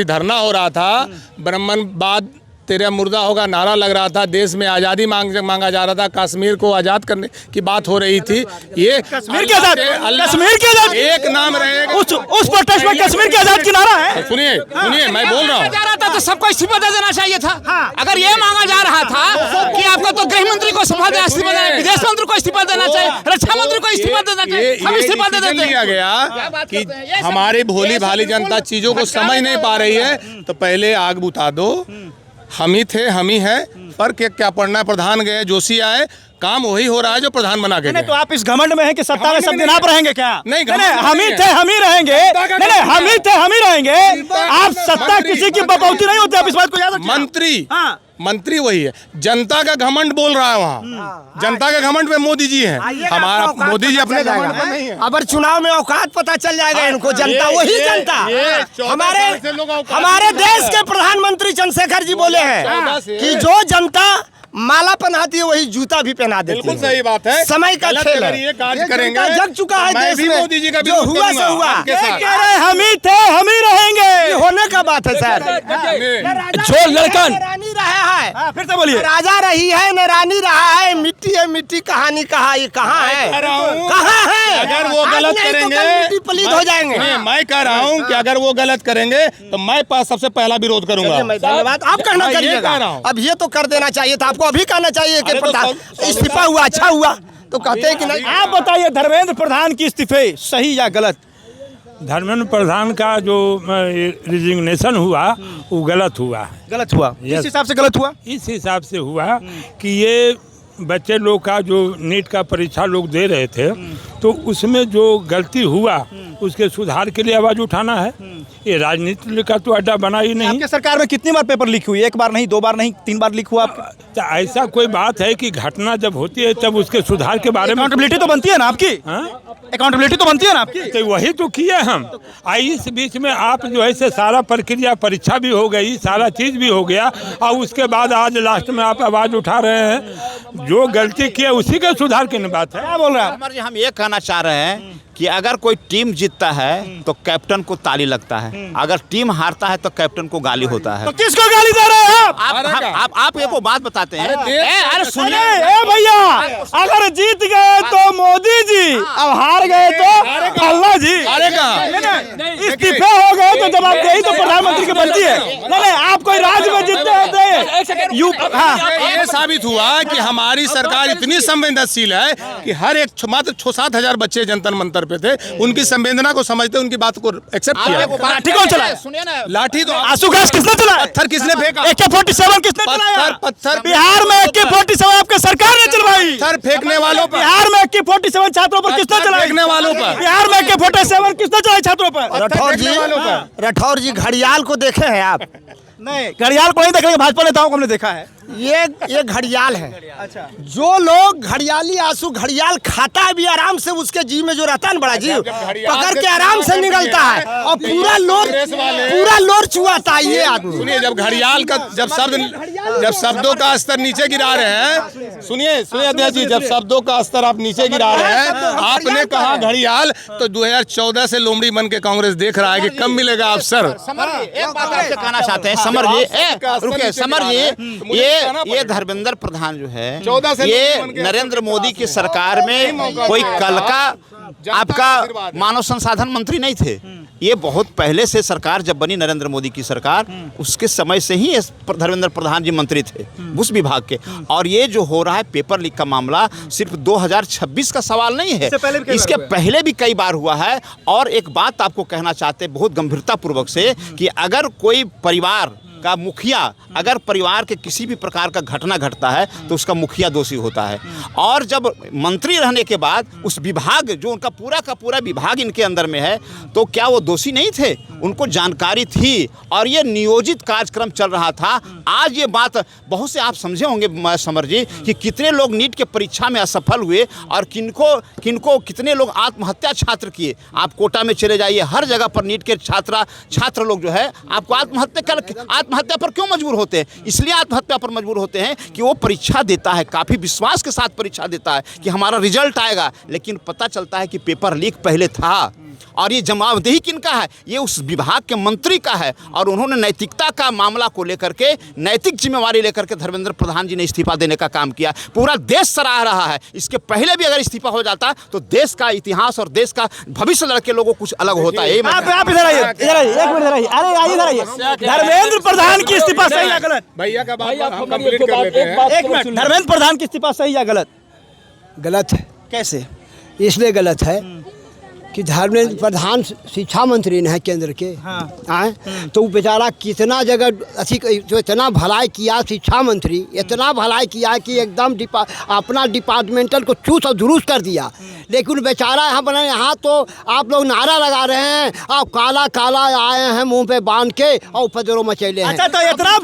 धरना हो रहा था, ब्राह्मणवाद तेरा मुर्दा होगा नारा लग रहा था, देश में आज़ादी मांगा जा रहा था, कश्मीर को आज़ाद करने की बात हो रही थी। ये कश्मीर की आज़ाद, कश्मीर की आज़ाद एक नाम रहेगा, उस प्रोटेस्ट में कश्मीर की आज़ाद की नारा है। सुनिए सुनिए, मैं बोल रहा हूँ, जा रहा था तो सबको इस्तीफा दे देना चाहिए था। अगर ये मांगा जा रहा था कि आपको तो गृह मंत्री को इस्तीफा देना, विदेश मंत्री को इस्तीफा देना चाहिए, रक्षा मंत्री को इस्तीफा देना चाहिए, हम इस्तीफा दे देते लिया गया कि हमारी भोली भाली जनता चीजों को समझ नहीं पा रही है, तो पहले आग बुता दो, हम ही थे हम ही है, पर क्या पढ़ना है, प्रधान गए, जोशी आए, काम वही हो रहा है जो प्रधान बना के गए। तो आप इस घमंड में हैं कि सत्ता में सब दिन आप रहेंगे क्या? नहीं, हम ही थे हम ही रहेंगे, नहीं हम ही थे हम ही रहेंगे। आप सत्ता किसी की बकौती नहीं होती, आप इस बात को याद रखिए। मंत्री वही है, जनता का घमंड बोल रहा है वहाँ, जनता का घमंड पे मोदी जी हैं, हमारा मोदी जी अपने घमंड पे नहीं है। अब चुनाव में औकात पता चल जाएगा इनको, जनता वही जनता। हमारे देश के प्रधानमंत्री चंद्रशेखर जी बोले हैं कि जो जनता माला पहनाती है वही जूता भी पहना देती है। बिल्कुल सही बात है, समय का खेल है, ये कार्य करेंगे, जग चुका है देश में, मोदी जी का जो हुआ सो हुआ। कह रहे हम ही थे हम ही रहेंगे, ये होने का बात है सर। जो लड़का रानी रहा है, फिर से बोलिए, राजा रही है न रानी रहा है, मिट्टी है मिट्टी कहानी कहा, ये कहाँ है, कहाँ है? अगर वो गलत करेंगे मिट्टी पलीद हो जाएंगे। मैं कह रहा हूँ कि अगर वो गलत करेंगे तो मैं पास सबसे पहला विरोध करूंगा। धन्यवाद, आप कहना करिएगा, अब ये तो कर देना चाहिए था, आपको अभी कहना चाहिए कि प्रधान इस्तीफा हुआ अच्छा हुआ, तो कहते हैं कि नहीं। आप बताइए धर्मेंद्र प्रधान की इस्तीफे सही या गलत? धर्मेंद्र प्रधान का जो रिजिग्नेशन हुआ वो गलत हुआ। गलत हुआ इस हिसाब से गलत हुआ, इस हिसाब से हुआ कि ये बच्चे लोग का जो नीट का परीक्षा लोग दे रहे थे, तो उसमें जो गलती हुआ उसके सुधार के लिए आवाज़ उठाना है। ये राजनीति का तो अड्डा बना ही नहीं। आपके सरकार में कितनी बार पेपर लीक हुई? एक बार नहीं, दो बार नहीं, 3 बार लीक हुआ। तो ऐसा कोई बात है कि घटना जब होती है तब उसके सुधार के बारे में अकाउंटेबिलिटी तो बनती है ना आपकी? अकाउंटेबिलिटी तो बनती है ना आपकी? तो वही तो किए हम। इस बीच में आप जो है से सारा प्रक्रिया, परीक्षा भी हो गई, सारा चीज़ भी हो गया, और उसके बाद आज लास्ट में आप आवाज़ उठा रहे हैं। जो गलती की है उसी के सुधार की बात है। क्या बोल रहे हैं? हम ये कहना चाह रहे हैं कि अगर कोई टीम जीतता है तो कैप्टन को ताली लगता है, अगर टीम हारता है तो कैप्टन को गाली होता है। तो किसको गाली दे रहे हैं आप? आप एक बात बताते हैं, अरे सुनिए भैया, अगर जीत गए तो मोदी जी, अब हार गए तो अल्लाह जी अरे कहाँ इस्तीफे हो गए तो जवाबदेही तो प्रधानमंत्री की बनती है। नहीं आप कोई राज्य में जीतते हैं ये साबित हुआ कि हमारी सरकार इतनी संवेदनशील है कि हर एक मात्र 6-7 हजार बच्चे जंतर मंतर पे थे, उनकी संवेदना को समझते उनकी बात को एक्सेप्ट किया। लाठी कौन चला? सुनिए ना, लाठी तो आंसू गैस किसने चलाया? पत्थर किसने फेंका? AK-47 किसने चलाया? पत्थर बिहार में AK-47 आपके सरकार ने चलवाई। पत्थर फेंकने वालों पर, बिहार में AK-47 छात्रों पर किसने चलाया? फेंकने वालों पर, बिहार में AK-47 किसने चलाया छात्रों पर? राठौर जी घड़ियाल को देखे हैं आप? नहीं घड़ियाल को नहीं देख रहे, भाजपा नेताओं को हमने देखा है। ये घड़ियाल है। अच्छा जो लोग घड़ियाली आंसू घड़ियाल खाता है भी आराम से, उसके जीव में जो रहता है ना बड़ा जीव पकड़ के आराम से निकलता है और पूरा लोर चुआता है ये आदमी। सुनिए, जब घड़ियाल का जब शब्दों का स्तर नीचे गिरा रहे हैं, सुनिए अध्यक्ष जी, जब शब्दों का स्तर आप नीचे गिरा रहे हैं, आपने कहा घड़ियाल, तो 2014 से लोमड़ी बन के कांग्रेस देख रहा है कि कम मिलेगा अफसर। एक बात आपसे कहना चाहते हैं समर जी, रुके समर जी, ये धर्मेंद्र प्रधान जो है, ये नरेंद्र मोदी की सरकार में कोई कल का आपका मानव संसाधन मंत्री नहीं थे। ये बहुत पहले से सरकार जब बनी नरेंद्र मोदी की सरकार, उसके समय से ही धर्मेंद्र प्रधान जी मंत्री थे उस विभाग के। और ये जो हो रहा है पेपर लीक का मामला सिर्फ 2026 का सवाल नहीं है, इसके पहले भी कई बार हुआ है। और एक बात आपको कहना चाहते हैं बहुत गंभीरता पूर्वक से कि अगर कोई परिवार का मुखिया, अगर परिवार के किसी भी प्रकार का घटना घटता है तो उसका मुखिया दोषी होता है। और जब मंत्री रहने के बाद उस विभाग जो उनका पूरा का पूरा विभाग इनके अंदर में है, तो क्या वो दोषी नहीं थे? उनको जानकारी थी और ये नियोजित कार्यक्रम चल रहा था। आज ये बात बहुत से आप समझे होंगे समर जी कि कितने लोग नीट के परीक्षा में असफल हुए और किनको कितने लोग आत्महत्या छात्र किए। आप कोटा में चले जाइए, हर जगह पर नीट के छात्र लोग जो है आपको आत्महत्या पर क्यों मजबूर होते हैं? इसलिए आत्महत्या पर मजबूर होते हैं कि वो परीक्षा देता है, काफ़ी विश्वास के साथ परीक्षा देता है कि हमारा रिजल्ट आएगा, लेकिन पता चलता है कि पेपर लीक पहले था। और ये जवाबदेही किनका है? ये उस विभाग के मंत्री का है। और उन्होंने नैतिकता का मामला को लेकर के, नैतिक जिम्मेवारी लेकर के धर्मेंद्र प्रधान जी ने इस्तीफा देने का काम किया। पूरा देश सराह रहा है। इसके पहले भी अगर इस्तीफा हो जाता तो देश का इतिहास और देश का भविष्य लड़के लोगों को कुछ अलग होता है। आप इधर आइए, एक मिनट इधर आइए, अरे आइए इधर आइए। धर्मेंद्र प्रधान की इस्तीफा सही या गलत? भैया का बात हम कंप्लीट कर लेते हैं। एक मिनट, धर्मेंद्र प्रधान की इस्तीफा सही या गलत? गलत है। कैसे? इसलिए गलत है कि धर्मेंद्र प्रधान शिक्षा मंत्री है केंद्र के। हाँ। तो वो बेचारा कितना जगह जो इतना भलाई किया, शिक्षा मंत्री इतना भलाई किया कि एकदम अपना डिपार्टमेंटल को चूस और दुरुस्त कर दिया। लेकिन बेचारा यहाँ तो आप लोग नारा लगा रहे हैं, आप काला काला आए हैं मुंह पे बांध के और उपद्रव मचैले हैं। अच्छा, तो इतना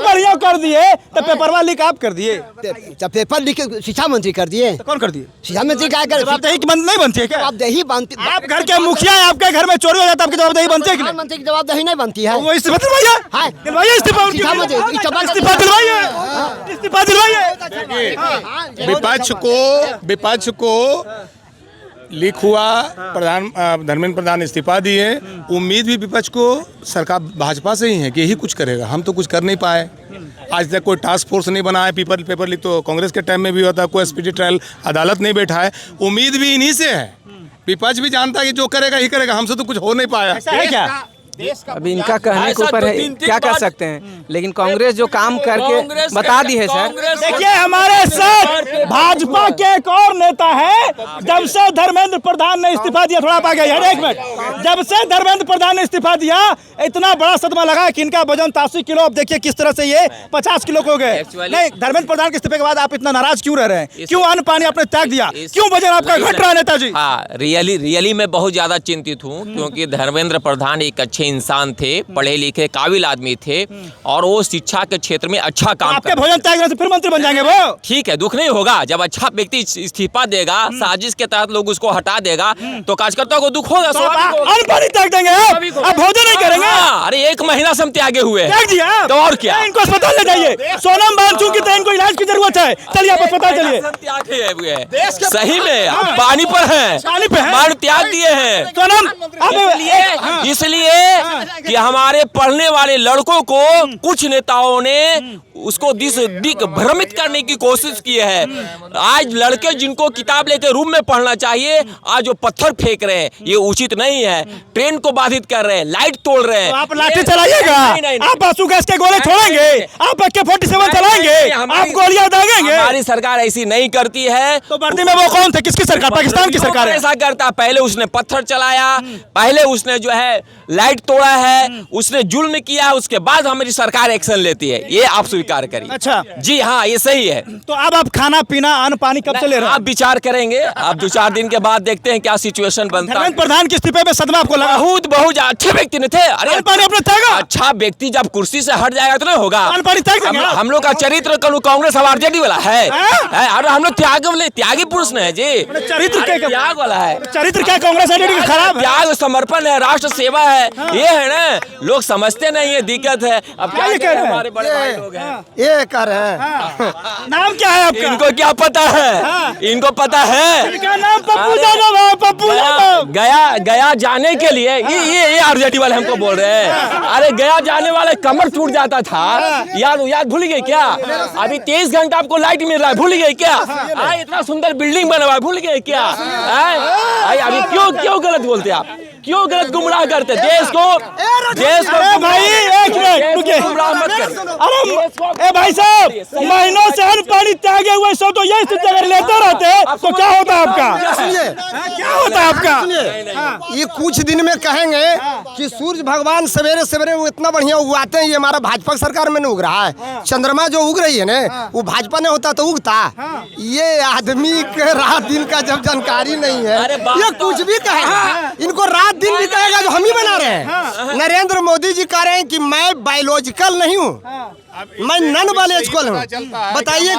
बढ़िया कर दिए तो पेपरवा लीक आप कर दिए? तो पेपर लीक शिक्षा मंत्री कर दिए। तो कौन कर दिए? शिक्षा मंत्री क्या कर? जवाबदेही नहीं बनती है क्या? जवाबदेही बनती। आप घर के मुखिया हैं, आपके घर में चोरी हो जाता है, आपकी जवाबदेही बनती है कि नहीं? मंत्री की जवाबदेही नहीं बनती है। वो इस्तीफा दिलवाइए, इस्तीफा दिलवाइए। विपक्ष को लीक हुआ, धर्मेंद्र प्रधान इस्तीफा दिए। उम्मीद भी विपक्ष को सरकार भाजपा से ही है कि यही कुछ करेगा। हम तो कुछ कर नहीं पाए, आज तक कोई टास्क फोर्स नहीं बना है। पेपर लीक तो कांग्रेस के टाइम में भी होता, कोई स्पीडी ट्रायल अदालत नहीं बैठा है। उम्मीद भी इन्हीं से है। विपक्ष भी जानता है कि जो करेगा ही करेगा, हमसे तो कुछ हो नहीं पाया। ऐसा है क्या? अभी इनका कहने के ऊपर है, क्या कर सकते हैं। लेकिन कांग्रेस जो काम करके बता दी है सर। देखिए हमारे साथ भाजपा के एक और नेता है। जब से धर्मेंद्र प्रधान ने इस्तीफा दिया, थोड़ा आगे आइए, एक मिनट। जब से धर्मेंद्र प्रधान ने इस्तीफा दिया, इतना बड़ा सदमा लगा कि इनका वजन 83 किलो, अब देखिए किस तरह से ये 50 किलो हो गए। नहीं, धर्मेंद्र प्रधान के इस्तीफे के बाद आप इतना नाराज क्यों रह रहे हैं? क्यों अन्न पानी आपने त्याग दिया? क्यों वजन आपका घट रहा है नेताजी? हाँ, रियली मैं बहुत ज्यादा चिंतित हूँ, क्योंकि धर्मेंद्र प्रधान एक अच्छे इंसान थे, पढ़े लिखे काबिल आदमी थे और वो शिक्षा के क्षेत्र में अच्छा काम आपके भोजन त्याग से फिर मंत्री बन जाएंगे वो? ठीक है, दुख नहीं होगा। जब अच्छा व्यक्ति इस्तीफा देगा, साजिश के तहत लोग उसको हटा देगा, तो कार्यकर्ताओं को दुख होगा। अन्न पानी त्याग देंगे आप भोजन नहीं करेंगे? अरे 1 महीना से हम त्यागे हुए हैं। त्याग दिया तो और क्या? इनको अस्पताल ले जाइए। सोनम बांसुरी की तो इनको इलाज की जरूरत है। चलिए आप अस्पताल चलिए। सही में हम पानी पर हैं, पानी पे मान त्याग दिए हैं। सोनम इसलिए है कि हमारे पढ़ने वाले लड़कों को कुछ नेताओं ने उसको दिक भ्रमित करने की कोशिश की है। आज लड़के जिनको किताब लेके रूम में पढ़ना चाहिए, आज वो पत्थर फेंक रहे हैं, ये उचित नहीं है। ट्रेन को बाधित कर रहे हैं, लाइट तोड़ रहे हैं। तो आप लाठी चलाइएगा, आप आंसू गैस के गोले छोड़ेंगे, आप AK-47 चलाएंगे, आप गोलियां दागेंगे। हमारी सरकार ऐसी नहीं करती है। तो वर्दी में वो कौन थे, किसकी सरकार? पाकिस्तान की सरकार है। ऐसा करता, पहले उसने पत्थर चलाया, पहले उसने जो है लाइट तोड़ा है, उसने जुल्म किया, उसके बाद हमारी सरकार एक्शन लेती है। ये आप स्वीकार करिए। अच्छा जी हाँ, ये सही है। तो अब आप खाना पीना अन्न पानी कब से ले रहे हैं? आप विचार करेंगे, आप 2-4 दिन के बाद देखते हैं क्या सिचुएशन बनता है। धर्मेंद्र प्रधान के इस्तीफे पे सदमा आपको लगा? बहुत अच्छे व्यक्ति ने थे। अरे पानी अपने त्यागा। अच्छा व्यक्ति जब कुर्सी से हट जाएगा तो नहीं होगा। पानी त्याग देंगे। हम लोग का चरित्र कांग्रेस और आरजेडी वाला है। अरे हम लोग त्यागी पुरुष ने है जी। चरित्र त्याग वाला है। चरित्र क्या कांग्रेस आरजेडी खराब है? त्याग, समर्पण है, राष्ट्र सेवा है। ये है ना, लोग समझते नहीं, ये दिक्कत है। अब क्या कह रहे हैं? हमारे बड़े भाई लोग हैं, ये कर रहे हैं। नाम क्या है आपका? इनको क्या पता है? इनको पता है। इनका नाम पप्पू यादव है। पप्पू यादव गया जाने के लिए ये आरजेडी वाले हमको बोल रहे हैं। अरे गया जाने वाले कमर टूट जाता था, याद भूल गए क्या? अभी 23 घंटा आपको लाइट मिल रहा है, भूल गए क्या? इतना सुंदर बिल्डिंग बना हुआ है, भूल गए क्या? अभी क्यों गलत बोलते आप? क्यों गलत गुमराह करते देश को? भाई एक मिनट रुकिए। गुमराह मत कर। अरे भाई साहब, महीनों से अन्न पानी त्यागे हुए सब तो ये स्थिति अगर लेते रहते तो क्या होता आपका? सुनिए, क्या होता आपका? ये कुछ दिन में कहेंगे कि सूर्य भगवान सवेरे सवेरे वो इतना बढ़िया उगाते हैं, ये हमारा भाजपा सरकार में नहीं उग रहा है। चंद्रमा जो उग रही है ना, वो भाजपा ने होता तो उगता। ये आदमी के रात दिन का जब जानकारी नहीं है, ये कुछ भी कहेगा, इनको रात दिन भी कहेगा जो हम ही बना रहे हैं। नरेंद्र मोदी जी कह रहे हैं कि मैं बायोलॉजिकल नहीं हूँ, मैं नॉन बायोलॉजिकल हूँ। बताइए,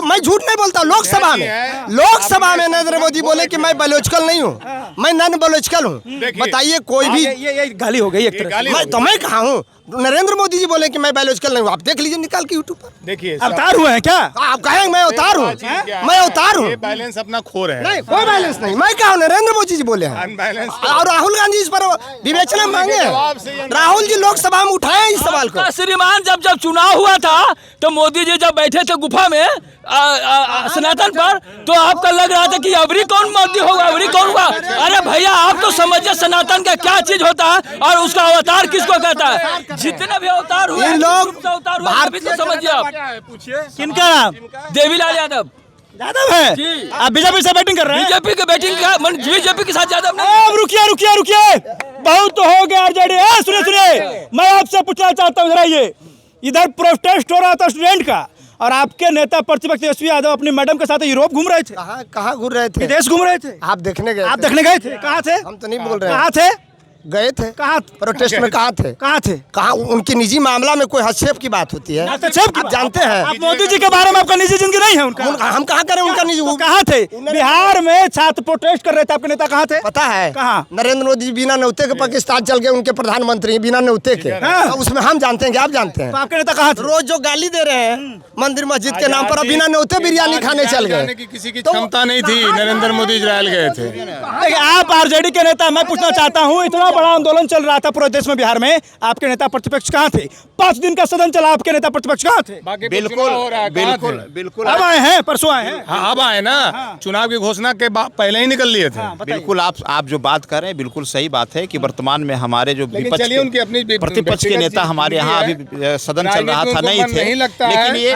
मैं झूठ नहीं बोलता। लोकसभा में नरेंद्र मोदी बोले कि मैं बायोलॉजिकल नहीं हूँ, मैं नॉन बायोलॉजिकल हूँ। बताइए, कोई भी ये गाली हो गई एक तरह से। मैं कहा हूँ? नरेंद्र मोदी जी बोले कि मैं बायोलॉजिकल नहीं हूँ। आप देख लीजिए निकाल के यूट्यूब पर। देखिए अवतार हुए हैं क्या? आप कहेंगे मैं अवतार हूँ, मैं अवतार हूँ। बैलेंस अपना खो रहे हैं। नहीं, कोई बैलेंस नहीं। मैं कहा नरेंद्र मोदी जी बोले हैं। और राहुल गांधी इस पर विवेचना मांगे। राहुल जी लोकसभा में उठाए इस सवाल को। श्रीमान, जब चुनाव हुआ था तो मोदी जी जब बैठे थे गुफा में सनातन पर, तो आपका लग रहा था कि अबरी कौन मोदी होगा, अबरी कौन होगा। अरे भैया, आप तो समझिए सनातन का क्या चीज होता है और उसका अवतार किसको कहता है। जितने भी अवतार हुए, इन लोग तो समझिए आप। किनका नाम? देवीलाल यादव। यादव है? आप बीजेपी से बैटिंग कर रहे हैं? बीजेपी के बैटिंग बीजेपी के साथ यादव। रुकिए, बहुत तो हो गया आरजेडी। सुनिए, मैं आपसे पूछना चाहता हूँ जरा, ये इधर प्रोटेस्ट हो रहा था स्टूडेंट का, और आपके नेता प्रतिपक्ष तेजस्वी यादव अपनी मैडम के साथ यूरोप घूम रहे थे। कहाँ घूम रहे थे? विदेश घूम रहे थे। आप देखने गए? आप देखने गए थे? कहाँ थे? हम तो नहीं बोल रहे हैं। कहाँ थे? गए थे। कहाँ? प्रोटेस्ट में कहाँ थे? कहाँ? उनकी निजी मामला में कोई हस्तक्षेप की बात होती है? आप जानते हैं? आप मोदी जी के बारे में आपका निजी जिंदगी नहीं है उनका? हम कहाँ करें उनका निजी? वो कहाँ थे? बिहार में छात्र प्रोटेस्ट कर रहे थे, आपके नेता कहाँ थे? पता है कहाँ? नरेंद्र मोदी जी बिना न्योते के पाकिस्तान चल गए, उनके प्रधानमंत्री बिना न्योते के। उसमें हम जानते हैं कि आप जानते हैं? आपके नेता कहाँ थे? रोज जो गाली दे रहे हैं मंदिर मस्जिद के नाम पर, बिना न्योते बिरयानी खाने चल गए। किसी की क्षमता नहीं थी, नरेंद्र मोदी इजराइल गए थे। आप आरजेडी के नेता, मैं पूछना चाहता हूँ, इतना बड़ा आंदोलन चल रहा था पूरे देश में, बिहार में आपके नेता प्रतिपक्ष कहाँ थे? 5 दिन का सदन चला, आपके नेता प्रतिपक्ष कहाँ थे? बिल्कुल अब आए हैं, परसों आए हैं। हाँ, अब आए ना। चुनाव की घोषणा के पहले ही निकल लिए थे। बिल्कुल, आप जो बात कर रहे हैं बिल्कुल सही बात है कि वर्तमान में हमारे जो प्रतिपक्ष के नेता हमारे यहाँ अभी सदन चल रहा था, नहीं थे। लेकिन ये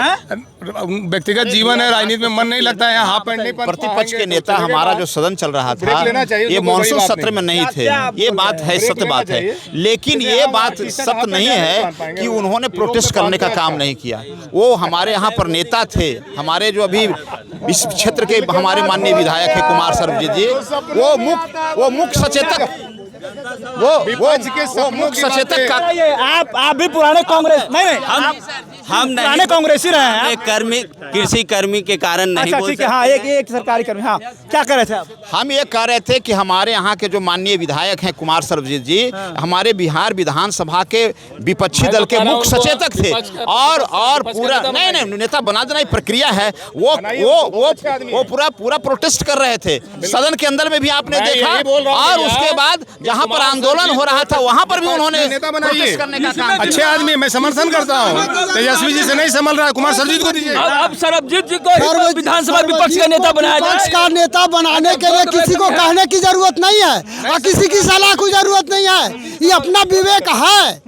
व्यक्तिगत जीवन है, राजनीति में मन नहीं लगता है। यहाँ प्रतिपक्ष के नेता हमारा जो सदन चल रहा था, ये मानसून सत्र में नहीं थे। ये बात है, सत्य बात है। लेकिन ये बात सत्य नहीं है कि उन्होंने प्रोटेस्ट करने का काम नहीं किया। वो हमारे यहाँ पर नेता थे, हमारे जो अभी इस क्षेत्र के हमारे माननीय विधायक है कुमार सर्वजित जी, वो मुख्य सचेतक, वो मुख्य सचेतक का। आप भी पुराने कांग्रेस नहीं, हम पुराने कांग्रेसी रहे हैं आप। कर्मी कृषि कर्मी के कारण नहीं अच्छा बोल ठीक है, सकते। हाँ एक सरकारी कर्मी, हाँ क्या कर रहे थे आप? हम ये कह रहे थे कि हमारे यहाँ के जो माननीय विधायक हैं कुमार सर्वजीत जी, हमारे बिहार विधानसभा के विपक्षी दल के मुख्य सचेतक थे और पूरा नहीं नेता बना देना ही प्रक्रिया है। वो पूरा प्रोटेस्ट कर रहे थे सदन के अंदर में भी आपने देखा, और उसके बाद जहाँ पर आंदोलन हो रहा था वहाँ पर भी उन्होंने प्रोटेस्ट करने का काम। अच्छे आदमी, मैं समर्थन करता हूँ। तेजस्वी जी से नहीं संभल रहा है, कुमार सर्वजीत को दीजिए। अब सरबजीत जी को विधानसभा विपक्ष का नेता बनाया जाए। विपक्ष का नेता बनाने के लिए किसी को कहने की जरूरत नहीं है और किसी की सलाह की जरूरत नहीं है, ये अपना विवेक है।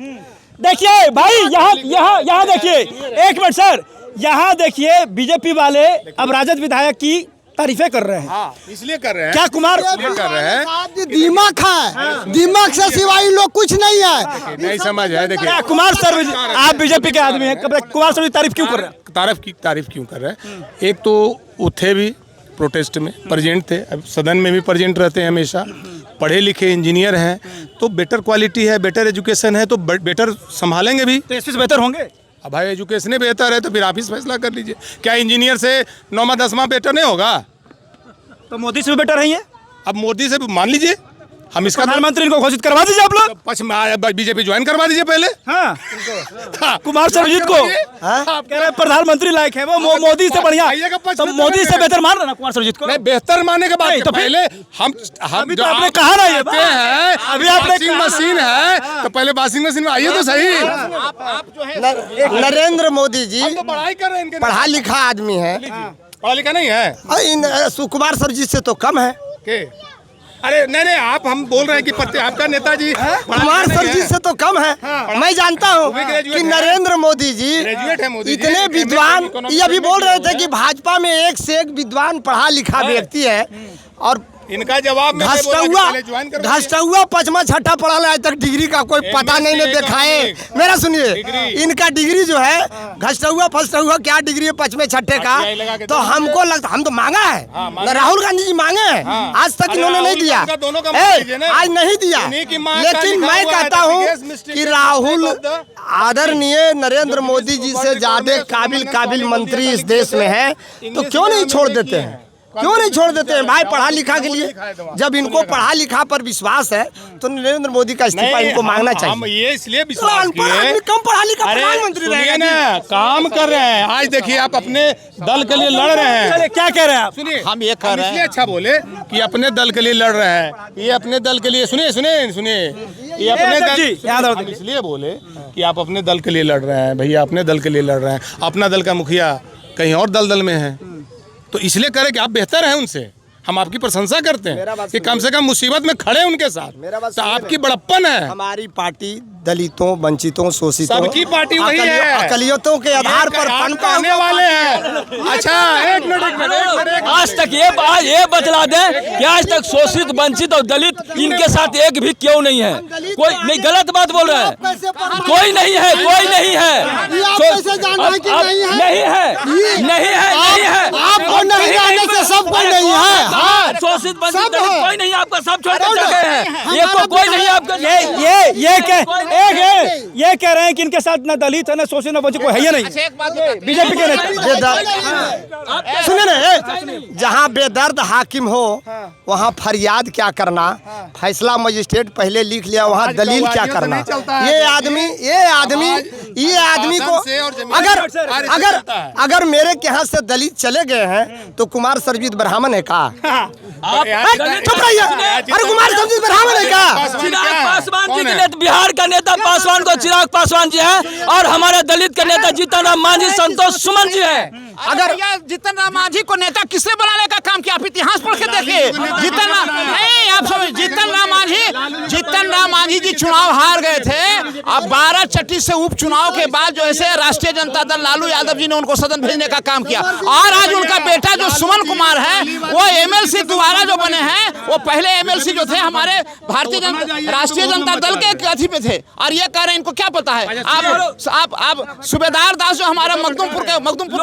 देखिए भाई, यहाँ देखिए, एक मिनट सर, यहाँ देखिए बीजेपी वाले अब राजद विधायक की तारीफें कर रहे हैं। इसलिए कर रहे हैं क्या कुमार कर रहे हैं? दिमाग है, दिमाग से सिवाय लोग कुछ नहीं है। नहीं समझ है। देखिए क्या कुमार सर्वजीत, आप बीजेपी के आदमी हैं, कुमार सर्वजीत तारीफ क्यों कर रहे हैं? तारीफ क्यों कर रहे हैं? एक तो वो थे भी प्रोटेस्ट में प्रेजेंट थे, अब सदन में भी प्रेजेंट रहते हैं हमेशा, पढ़े लिखे इंजीनियर हैं, तो बेटर क्वालिटी है, बेटर एजुकेशन है, तो बेटर संभालेंगे भी। तो इससे बेहतर होंगे। अब भाई एजुकेशन बेहतर है तो फिर आप ही फैसला कर लीजिए। क्या इंजीनियर से 9वां 10वां बेटर नहीं होगा? तो मोदी से भी बेटर है ये। अब मोदी से मान लीजिए, हम इसका प्रधानमंत्री को घोषित करवा दीजिए आप लोग। पक्ष में बीजेपी ज्वाइन करवा दीजिए पहले। हाँ कुमार सर्वजीत को आप कह रहे हैं प्रधानमंत्री लायक है वो, मोदी से बढ़िया, तो मोदी से बेहतर मान रहे ना कुमार सर्वजीत को? नहीं, बेहतर मानने के बाद तो पहले हम तो आपने कहा ना ये हैं, अभी आपने मशीन है तो पहले वॉशिंग मशीन में आइए तो सही। आप जो है नरेंद्र मोदी जी पढ़ाई कर रहे हैं, पढ़ा लिखा आदमी है, पढ़ा लिखा नहीं है। सुकुमार सर्वजीत से तो कम है। अरे नहीं, आप हम बोल रहे हैं कि आपका नेताजी कुमार सर्वजीत से तो कम है। मैं जानता हूँ कि नरेंद्र मोदी जी इतने विद्वान, ये अभी बोल रहे थे कि भाजपा में एक से एक विद्वान पढ़ा लिखा व्यक्ति है, और इनका जवाब घसटा हुआ 5वां 6ठा पढ़ा है, आज तक डिग्री का कोई पता नहीं देखा है। मेरा सुनिए, इनका डिग्री जो है घसटा हुआ फंसता हुआ क्या डिग्री है 5वें 6ठे का, तो हमको लगता, हम तो मांगा है, राहुल गांधी जी मांगे हैं, आज तक इन्होंने नहीं दिया, आज नहीं दिया। लेकिन मैं कहता हूँ कि राहुल आदरणीय नरेंद्र मोदी जी से ज्यादा काबिल मंत्री इस देश में है, तो क्यों नहीं छोड़ देते हैं? क्यों नहीं छोड़ देते हैं भाई पढ़ा लिखा के लिए? जब इनको पढ़ा लिखा पर विश्वास है तो नरेंद्र मोदी का इस्तीफा इनको मांगना चाहिए। हम ये इसलिए विश्वास किए, कम पढ़ा लिखा प्रधानमंत्री रहेगा ना, काम कर रहे हैं। आज देखिए आप अपने दल के लिए लड़ रहे हैं। चलिए क्या कह रहे हैं आप? सुनिए, हम ये कह रहे हैं, अच्छा बोले कि अपने दल के लिए लड़ रहे हैं, ये अपने दल के लिए, सुनिए, ये अपने दल, इसलिए बोले कि आप अपने दल के लिए लड़ रहे हैं। भैया अपने दल के लिए लड़ रहे हैं, अपना दल का मुखिया कहीं और दल में है, तो इसलिए करें कि आप बेहतर हैं उनसे, हम आपकी प्रशंसा करते हैं कि कम से कम मुसीबत में खड़े उनके साथ, तो आपकी बड़प्पन है। हमारी पार्टी दलितों, वंचितों, शोषितों, सबकी पार्टी वही है, अकलियतों के आधार पर पनपने वाले हैं। अच्छा एक मिनट, आज तक ये बतला दें कि आज तक शोषित, वंचित और दलित इनके साथ एक भी क्यों नहीं है? कोई नहीं, गलत बात बोल रहे हैं, कोई नहीं है, कोई नहीं है, नहीं है, आपको नहीं आने से सबको नहीं है। शोषित, वंचित, दलित कोई नहीं, आपका सब छोड़ चुके हैं, ये तो कोई नहीं आपका। ये कह रहे हैं कि इनके साथ न दलित है, न शोषित, न वंचित कोई है ही नहीं। बीजेपी के नेता सुने ना, जहाँ बेदर्द हाकिम हो वहाँ फरियाद क्या करना, फैसला मजिस्ट्रेट पहले लिख लिया, वहाँ दलील क्या करना। ये आदमी को अगर मेरे के यहाँ से दलित चले गए हैं तो कुमार सर्वजीत ब्राह्मण है का? चुप रहिए, अरे कुमार सर्वजीत ब्राह्मण है का? चिराग पासवान जी के नेता, बिहार का नेता पासवान को चिराग पासवान जी हैं, और हमारे दलित के नेता जीतन राम मांझी, संतोष सुमन जी हैं। अगर जीतन राम मांझी को नेता किसने बनाने का काम किया? आप इतिहास पढ़ के देखिए। जीतन राम मांझी जी चुनाव हार गए थे, अब 12 चट्टी से उपचुनाव के बाद जो है राष्ट्रीय जनता दल लालू यादव जी ने उनको सदन भेजने का काम किया, और आज उनका बेटा जो सुमन कुमार है वो एमएलसी दोबारा जो बने हैं, वो पहले एमएलसी जो थे हमारे राष्ट्रीय जनता दल के अथी पे थे, और ये कह रहे हैं इनको क्या पता है? आप सूबेदार दास जो हमारा मखदूमपुर के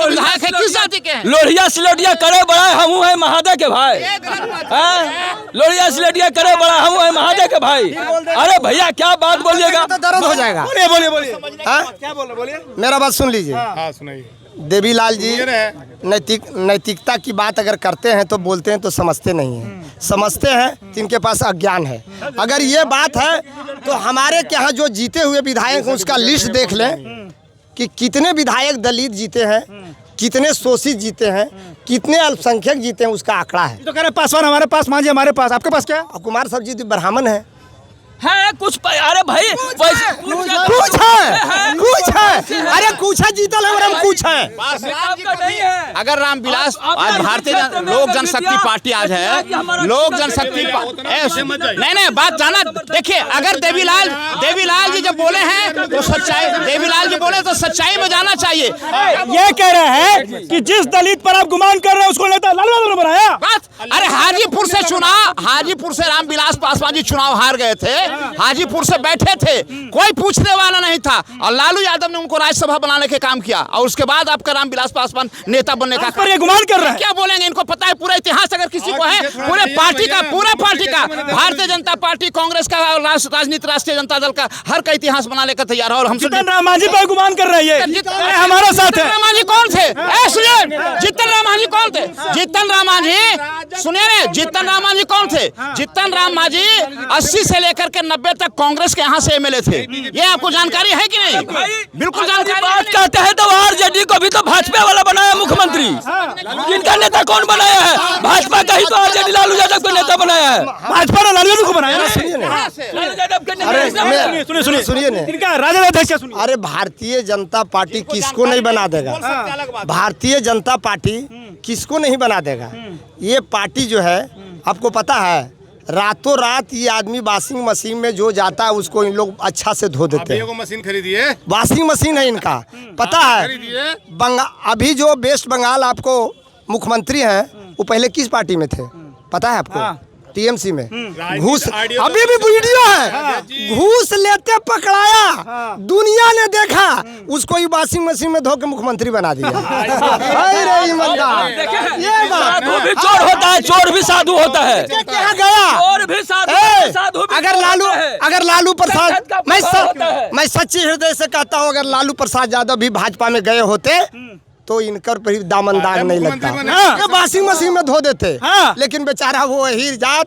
विधायक है, किस जाति के हैं? लोहिया सिलोटिया करे बड़ा हमू है महादेव के भाई, लोहिया सिलोटिया करे बड़ा हमू है महादेव बोलिए कि भाई, अरे भैया क्या बात बोलिएगा, दर्द हो जाएगा। बोलिए बोलिए बोलिए हाँ? क्या बोल रहे बोलिए। मेरा बात सुन लीजिए। हाँ सुनाइए। देवीलाल जी नैतिकता की बात अगर करते हैं तो बोलते हैं तो समझते नहीं हैं, समझते हैं तो इनके पास अज्ञान है। अगर ये बात है तो हमारे के यहाँ जो जीते हुए विधायक हैं उसका लिस्ट देख लें कि कितने विधायक दलित जीते हैं, कितने शोषित जीते हैं, कितने अल्पसंख्यक जीते हैं, उसका आंकड़ा है। तो कह रहे पासवान हमारे पास, मांझी हमारे पास, आपके पास क्या है? कुमार साहब जी ब्राह्मण है। कुछ अरे भाई कुछ है अरे कुछ है जीतल है, हम कुछ है। अगर रामविलास आज भारतीय लोक जनशक्ति पार्टी आज है, लोक जनशक्ति नहीं बात जाना। देखिए अगर देवीलाल जी जब बोले हैं तो सच्चाई, देवीलाल जी बोले तो सच्चाई में जाना चाहिए। ये कह रहे हैं कि जिस दलित पर आप गुमान कर रहे हैं उसको नेता लालू यादव ने बनाया। अरे हाजीपुर से रामविलास पासवान जी चुनाव हार गए थे, हाजीपुर से बैठे थे, कोई पूछने वाला नहीं था, और लालू यादव ने उनको राज्यसभा बनाने के काम किया, और उसके बाद आपका रामविलास पासवान नेता बनने का पर ये गुमान कर रहे हैं। क्या बोलेंगे, इनको पता है पूरा इतिहास अगर किसी को है, पूरे पार्टी का भारतीय जनता पार्टी, कांग्रेस का, राजनीति, राष्ट्रीय जनता दल का, हर का इतिहास बनाने का तैयार है। और हम जीतन राम मांझी पर गुमान कर रहे हैं, ये हमारा साथ है। राम मांझी कौन थे? जीतन राम मांझी कौन थे? जीतन राम मांझी सुनिए ना, जीतन राम मांझी कौन थे? जीतन राम मांझी 80 से लेकर के 90 तक कांग्रेस के यहाँ से एमएलए थे। ये आपको जानकारी है कि नहीं? बिल्कुल जानकारी। बात कहते हैं तो आरजेडी को भी तो भाजपा वाला बनाया मुख्यमंत्री, इनका नेता कौन बनाया है? भाजपा का ही तो आरजेडी लालू यादव को नेता बनाया है। भाजपा ने लालू यादव को बनाया। सुनिए ना, इनका राजद अध्यक्ष सुनिए। अरे भारतीय जनता पार्टी किसको नहीं बना देगा? भारतीय जनता पार्टी किसको नहीं बना देगा? ये पार्टी जो है, आपको पता है, रातों रात ये आदमी वॉशिंग मशीन में जो जाता है उसको इन लोग अच्छा से धो देते हैं। मशीन खरीदिए, वॉशिंग मशीन है इनका, पता है। अभी जो वेस्ट बंगाल आपको मुख्यमंत्री हैं, वो पहले किस पार्टी में थे पता है आपको? टीएमसी में। घूस, अभी भी वीडियो है, घूस लेते पकड़ाया, दुनिया ने देखा, उसको ही वॉशिंग मशीन में धो के मुख्यमंत्री बना दिया। ये बात भी चोर होता है, चोर भी साधु होता है। क्या गया? चोर भी साधु। अगर लालू प्रसाद, मैं सच्ची हृदय से कहता हूँ, अगर लालू प्रसाद यादव भी भाजपा में गए होते तो इनकर पर दामन दाग नहीं लगता। वॉशिंग मशीन में धो देते। लेकिन बेचारा वो ही जात,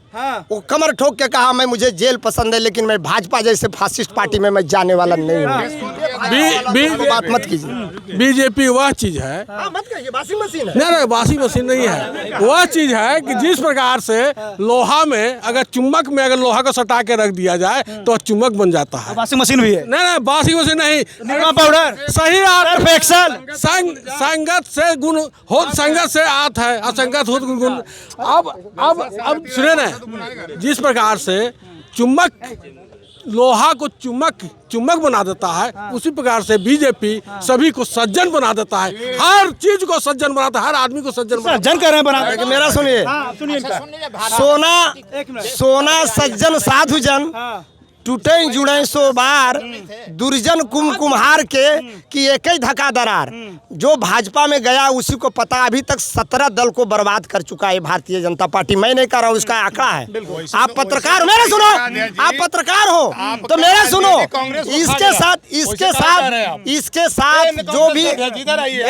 वो कमर ठोक के कहा मैं, मुझे जेल पसंद है, लेकिन मैं भाजपा जैसे फासिस्ट पार्टी में मैं जाने वाला नहीं हूँ। बात मत कीजिए। बीजेपी वह चीज है, मत कहिए वॉशिंग मशीन है। नहीं वॉशिंग मशीन नहीं है। वह चीज है कि जिस प्रकार से लोहा में अगर चुम्बक में अगर लोहा को सटा के रख दिया जाए तो चुम्बक बन जाता है। वॉशिंग मशीन भी है। नहीं वॉशिंग मशीन नहीं, पाउडर सही एक्सेल संगत से गुण हो, संगत से आत है, असंगत हो गुण। अब सुने ना, जिस प्रकार से चुम्बक लोहा को चुम्बक बना देता है, उसी प्रकार से बीजेपी सभी को सज्जन बना देता है, हर चीज को सज्जन बनाता है, हर आदमी को सज्जन कर रहे हैं बनाते। मेरा सुनिए, सोना सज्जन साधु जन टूटे जुड़े सो बार, दुर्जन कुम्हार के कि एक ही धक्का दरार। जो भाजपा में गया उसी को पता, अभी तक 17 दल को बर्बाद कर चुका है भारतीय जनता पार्टी। मैं नहीं कर रहा हूँ, उसका आंकड़ा है। आप पत्रकार हो, मेरा सुनो, आप पत्रकार हो तो मेरा सुनो। इसके साथ जो भी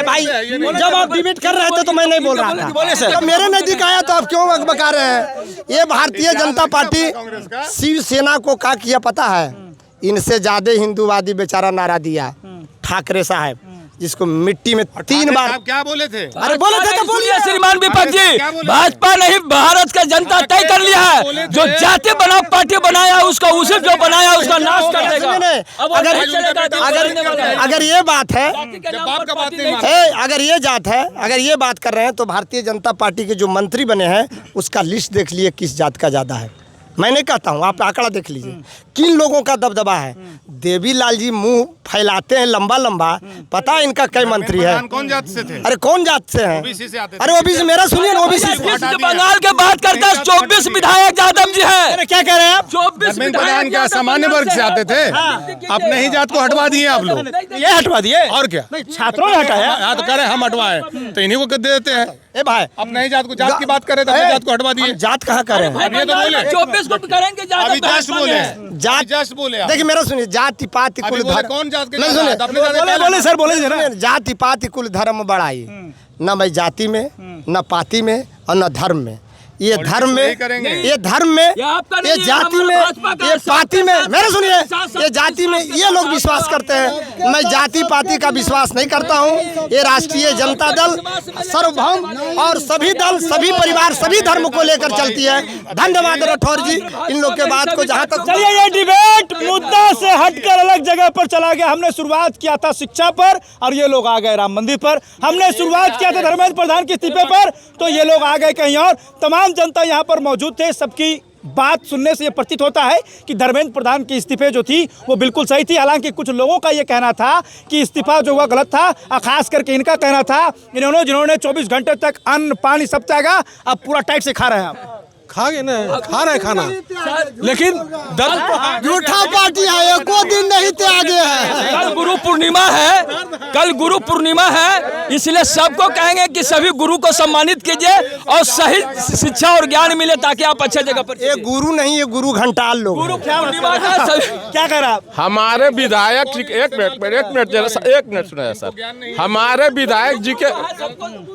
भाई, जब आप डिबेट कर रहे थे तो मैं नहीं बोल रहा था, जब मेरे नजदीक आया तो आप क्यों बका रहे हैं? ये भारतीय जनता पार्टी शिवसेना को क्या किया पता है? इनसे ज्यादा हिंदूवादी बेचारा नारा दिया ठाकरे साहब, जिसको मिट्टी में 3 बार। आप क्या बोले थे? अरे बोले थे तो बोलिए। श्रीमान विपक्ष जी, भाजपा नहीं भारत का जनता तय कर लिया है, जो जाति बनाओ पार्टी बनाया उसका, उसे जो बनाया उसका नाश कर देगा। अगर ये बात है, अगर ये जात है, अगर ये बात कर रहे हैं तो भारतीय जनता पार्टी के जो मंत्री बने हैं उसका लिस्ट देख लिए किस जात का ज्यादा है। मैं नहीं कहता हूँ, आप आंकड़ा देख लीजिए किन लोगों का दबदबा है। देवीलाल जी मुंह फैलाते हैं लंबा लंबा, पता है इनका कई मंत्री है। कौन जात से थे? अरे कौन जात से हैं? ओबीसी से आते थे। अरे ओबीसी मेरा सुनिए ना, ओबीसी बंगाल के बात करता है 24 विधायक यादव जी हैं। अरे क्या कह रहे हैं आप? 24 धर्मेंद्र प्रधान क्या सामान्य वर्ग से आते थे? अपने ही जात को हटवा दिए आप लोग। ये हटवा दिए और क्या? छात्रों ने हटाया। हाँ तो कह रहे हम हटवाए, तो इन्हीं को दे देते हैं। ए भाई अपने ही जात को, जात की बात करे तो अपने जात को हटवा दिए। जात कहाँ कर रहे हैं? अब ये तो बोले 24 को करेंगे अभी जस्ट बोले हैं। जात जस्ट बोले आप। देखिए मेरा सुनिए, जाति पाति अभी कुल बोले धर्म, कौन जात के नहीं जात? सुनिए, अपने जात के बोले सर, बोले जरा। जाति पाति कुल धर्म बढ़ाई, न मैं जाति में, न पाति में और न धर्म में। ये धर्म में, ये धर्म में, ये जाति में, ये पाति में, मेरे सुनिए, ये जाति में ये लोग विश्वास करते हैं। मैं जाति पाति का विश्वास नहीं करता हूँ। ये राष्ट्रीय जनता दल सार्वभौम और सभी दल, सभी परिवार, सभी धर्म को लेकर चलती है। धन्यवाद राठौर जी, इन लोग के बात को जहाँ तक। चलिए, ये डिबेट मुद्दा से हटकर अलग जगह पर चला गया। हमने शुरुआत किया था शिक्षा पर और ये लोग आ गए राम मंदिर पर। हमने शुरुआत किया था धर्मेंद्र प्रधान के इस्तीफे पर, तो ये लोग आ गए कहीं और। तमाम जनता यहाँ पर मौजूद थे। सबकी बात सुनने से ये प्रतीत होता है कि धर्मेंद्र प्रधान की इस्तीफे जो थी वो बिल्कुल सही थी। हालांकि कुछ लोगों का ये कहना था कि इस्तीफा जो हुआ गलत था, और खास करके इनका कहना था, जिन्होंने 24 घंटे तक अन्न पानी सब त्यागा, अब पूरा टाइट से खा रहे हैं आप। खा गए ना, खा रहे खाना, लेकिन झूठा पार्टी है, एको दिन नहीं त्यागे है। कल गुरु पूर्णिमा है, कल गुरु पूर्णिमा है, इसलिए सबको कहेंगे कि सभी गुरु को सम्मानित कीजिए और सही शिक्षा और ज्ञान मिले ताकि आप अच्छे जगह पर। ये गुरु नहीं, ये गुरु घंटाल लोग। गुरु पूर्णिमा का क्या कह रहा है? हमारे विधायक, एक मिनट सुना सर। हमारे विधायक जी के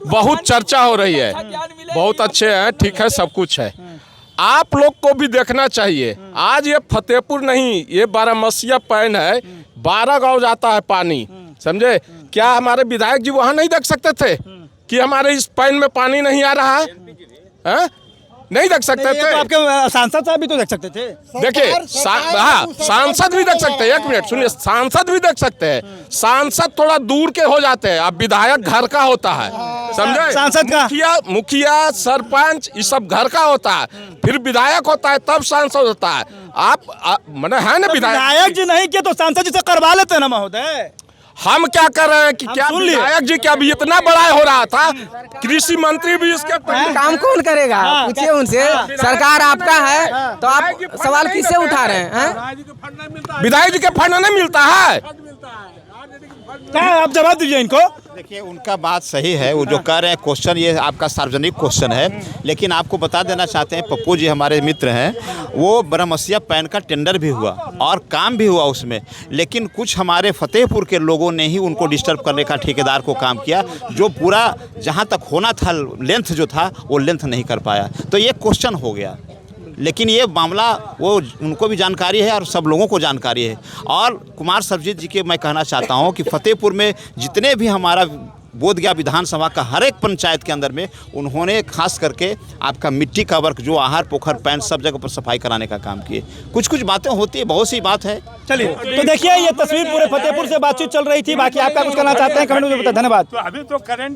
बहुत चर्चा हो रही है, बहुत अच्छे हैं, ठीक है, सब कुछ है। आप लोग को भी देखना चाहिए। आज ये फतेहपुर नहीं, ये बारामसिया पैन है, 12 गांव जाता है पानी, समझे? क्या हमारे विधायक जी वहाँ नहीं देख सकते थे कि हमारे इस पैन में पानी नहीं आ रहा है? नहीं देख सकते थे? तो आपके सांसद साहब भी तो देख सकते थे। देखिए, हाँ, सांसद भी देख सकते हैं। एक मिनट सुनिए, सांसद भी देख सकते हैं। सांसद थोड़ा दूर के हो जाते हैं, अब विधायक घर का होता है, समझे? सांसद का मुखिया सरपंच ये सब घर का होता है, फिर विधायक होता है, तब सांसद होता है। आप मैंने है ना, विधायक जी नहीं किए तो सांसद जी से करवा लेते ना महोदय। हम क्या कर रहे हैं कि क्या विधायक जी क्या भी इतना बड़ा हो रहा था, कृषि मंत्री भी इसके काम कौन करेगा? पूछिए उनसे। सरकार आपका है तो आप सवाल किससे उठा रहे हैं? विधायक जी के फंड नहीं मिलता है? क्या आप जवाब दीजिए इनको। देखिए, उनका बात सही है, वो जो कह रहे हैं क्वेश्चन, ये आपका सार्वजनिक क्वेश्चन है, लेकिन आपको बता देना चाहते हैं, पप्पू जी हमारे मित्र हैं, वो बारामसिया पैन का टेंडर भी हुआ और काम भी हुआ उसमें, लेकिन कुछ हमारे फतेहपुर के लोगों ने ही उनको डिस्टर्ब करने का ठेकेदार को काम किया, जो पूरा जहाँ तक होना था लेंथ जो था वो लेंथ नहीं कर पाया, तो ये क्वेश्चन हो गया। लेकिन ये मामला वो उनको भी जानकारी है और सब लोगों को जानकारी है। और कुमार सर्वजीत जी के मैं कहना चाहता हूँ कि फतेहपुर में जितने भी हमारा बोधगया विधानसभा का हर एक पंचायत के अंदर में उन्होंने खास करके आपका मिट्टी का वर्क, जो आहार पोखर पैन सब जगह पर सफाई कराने का काम किए। कुछ कुछ बातें होती है, बहुत सी बात है। चलिए, तो देखिए, ये तस्वीर पूरे फतेहपुर से बातचीत चल रही थी। बाकी आपका कुछ कहना चाहते हैं कमेंट में बताइए। धन्यवाद। तो अभी तो करंट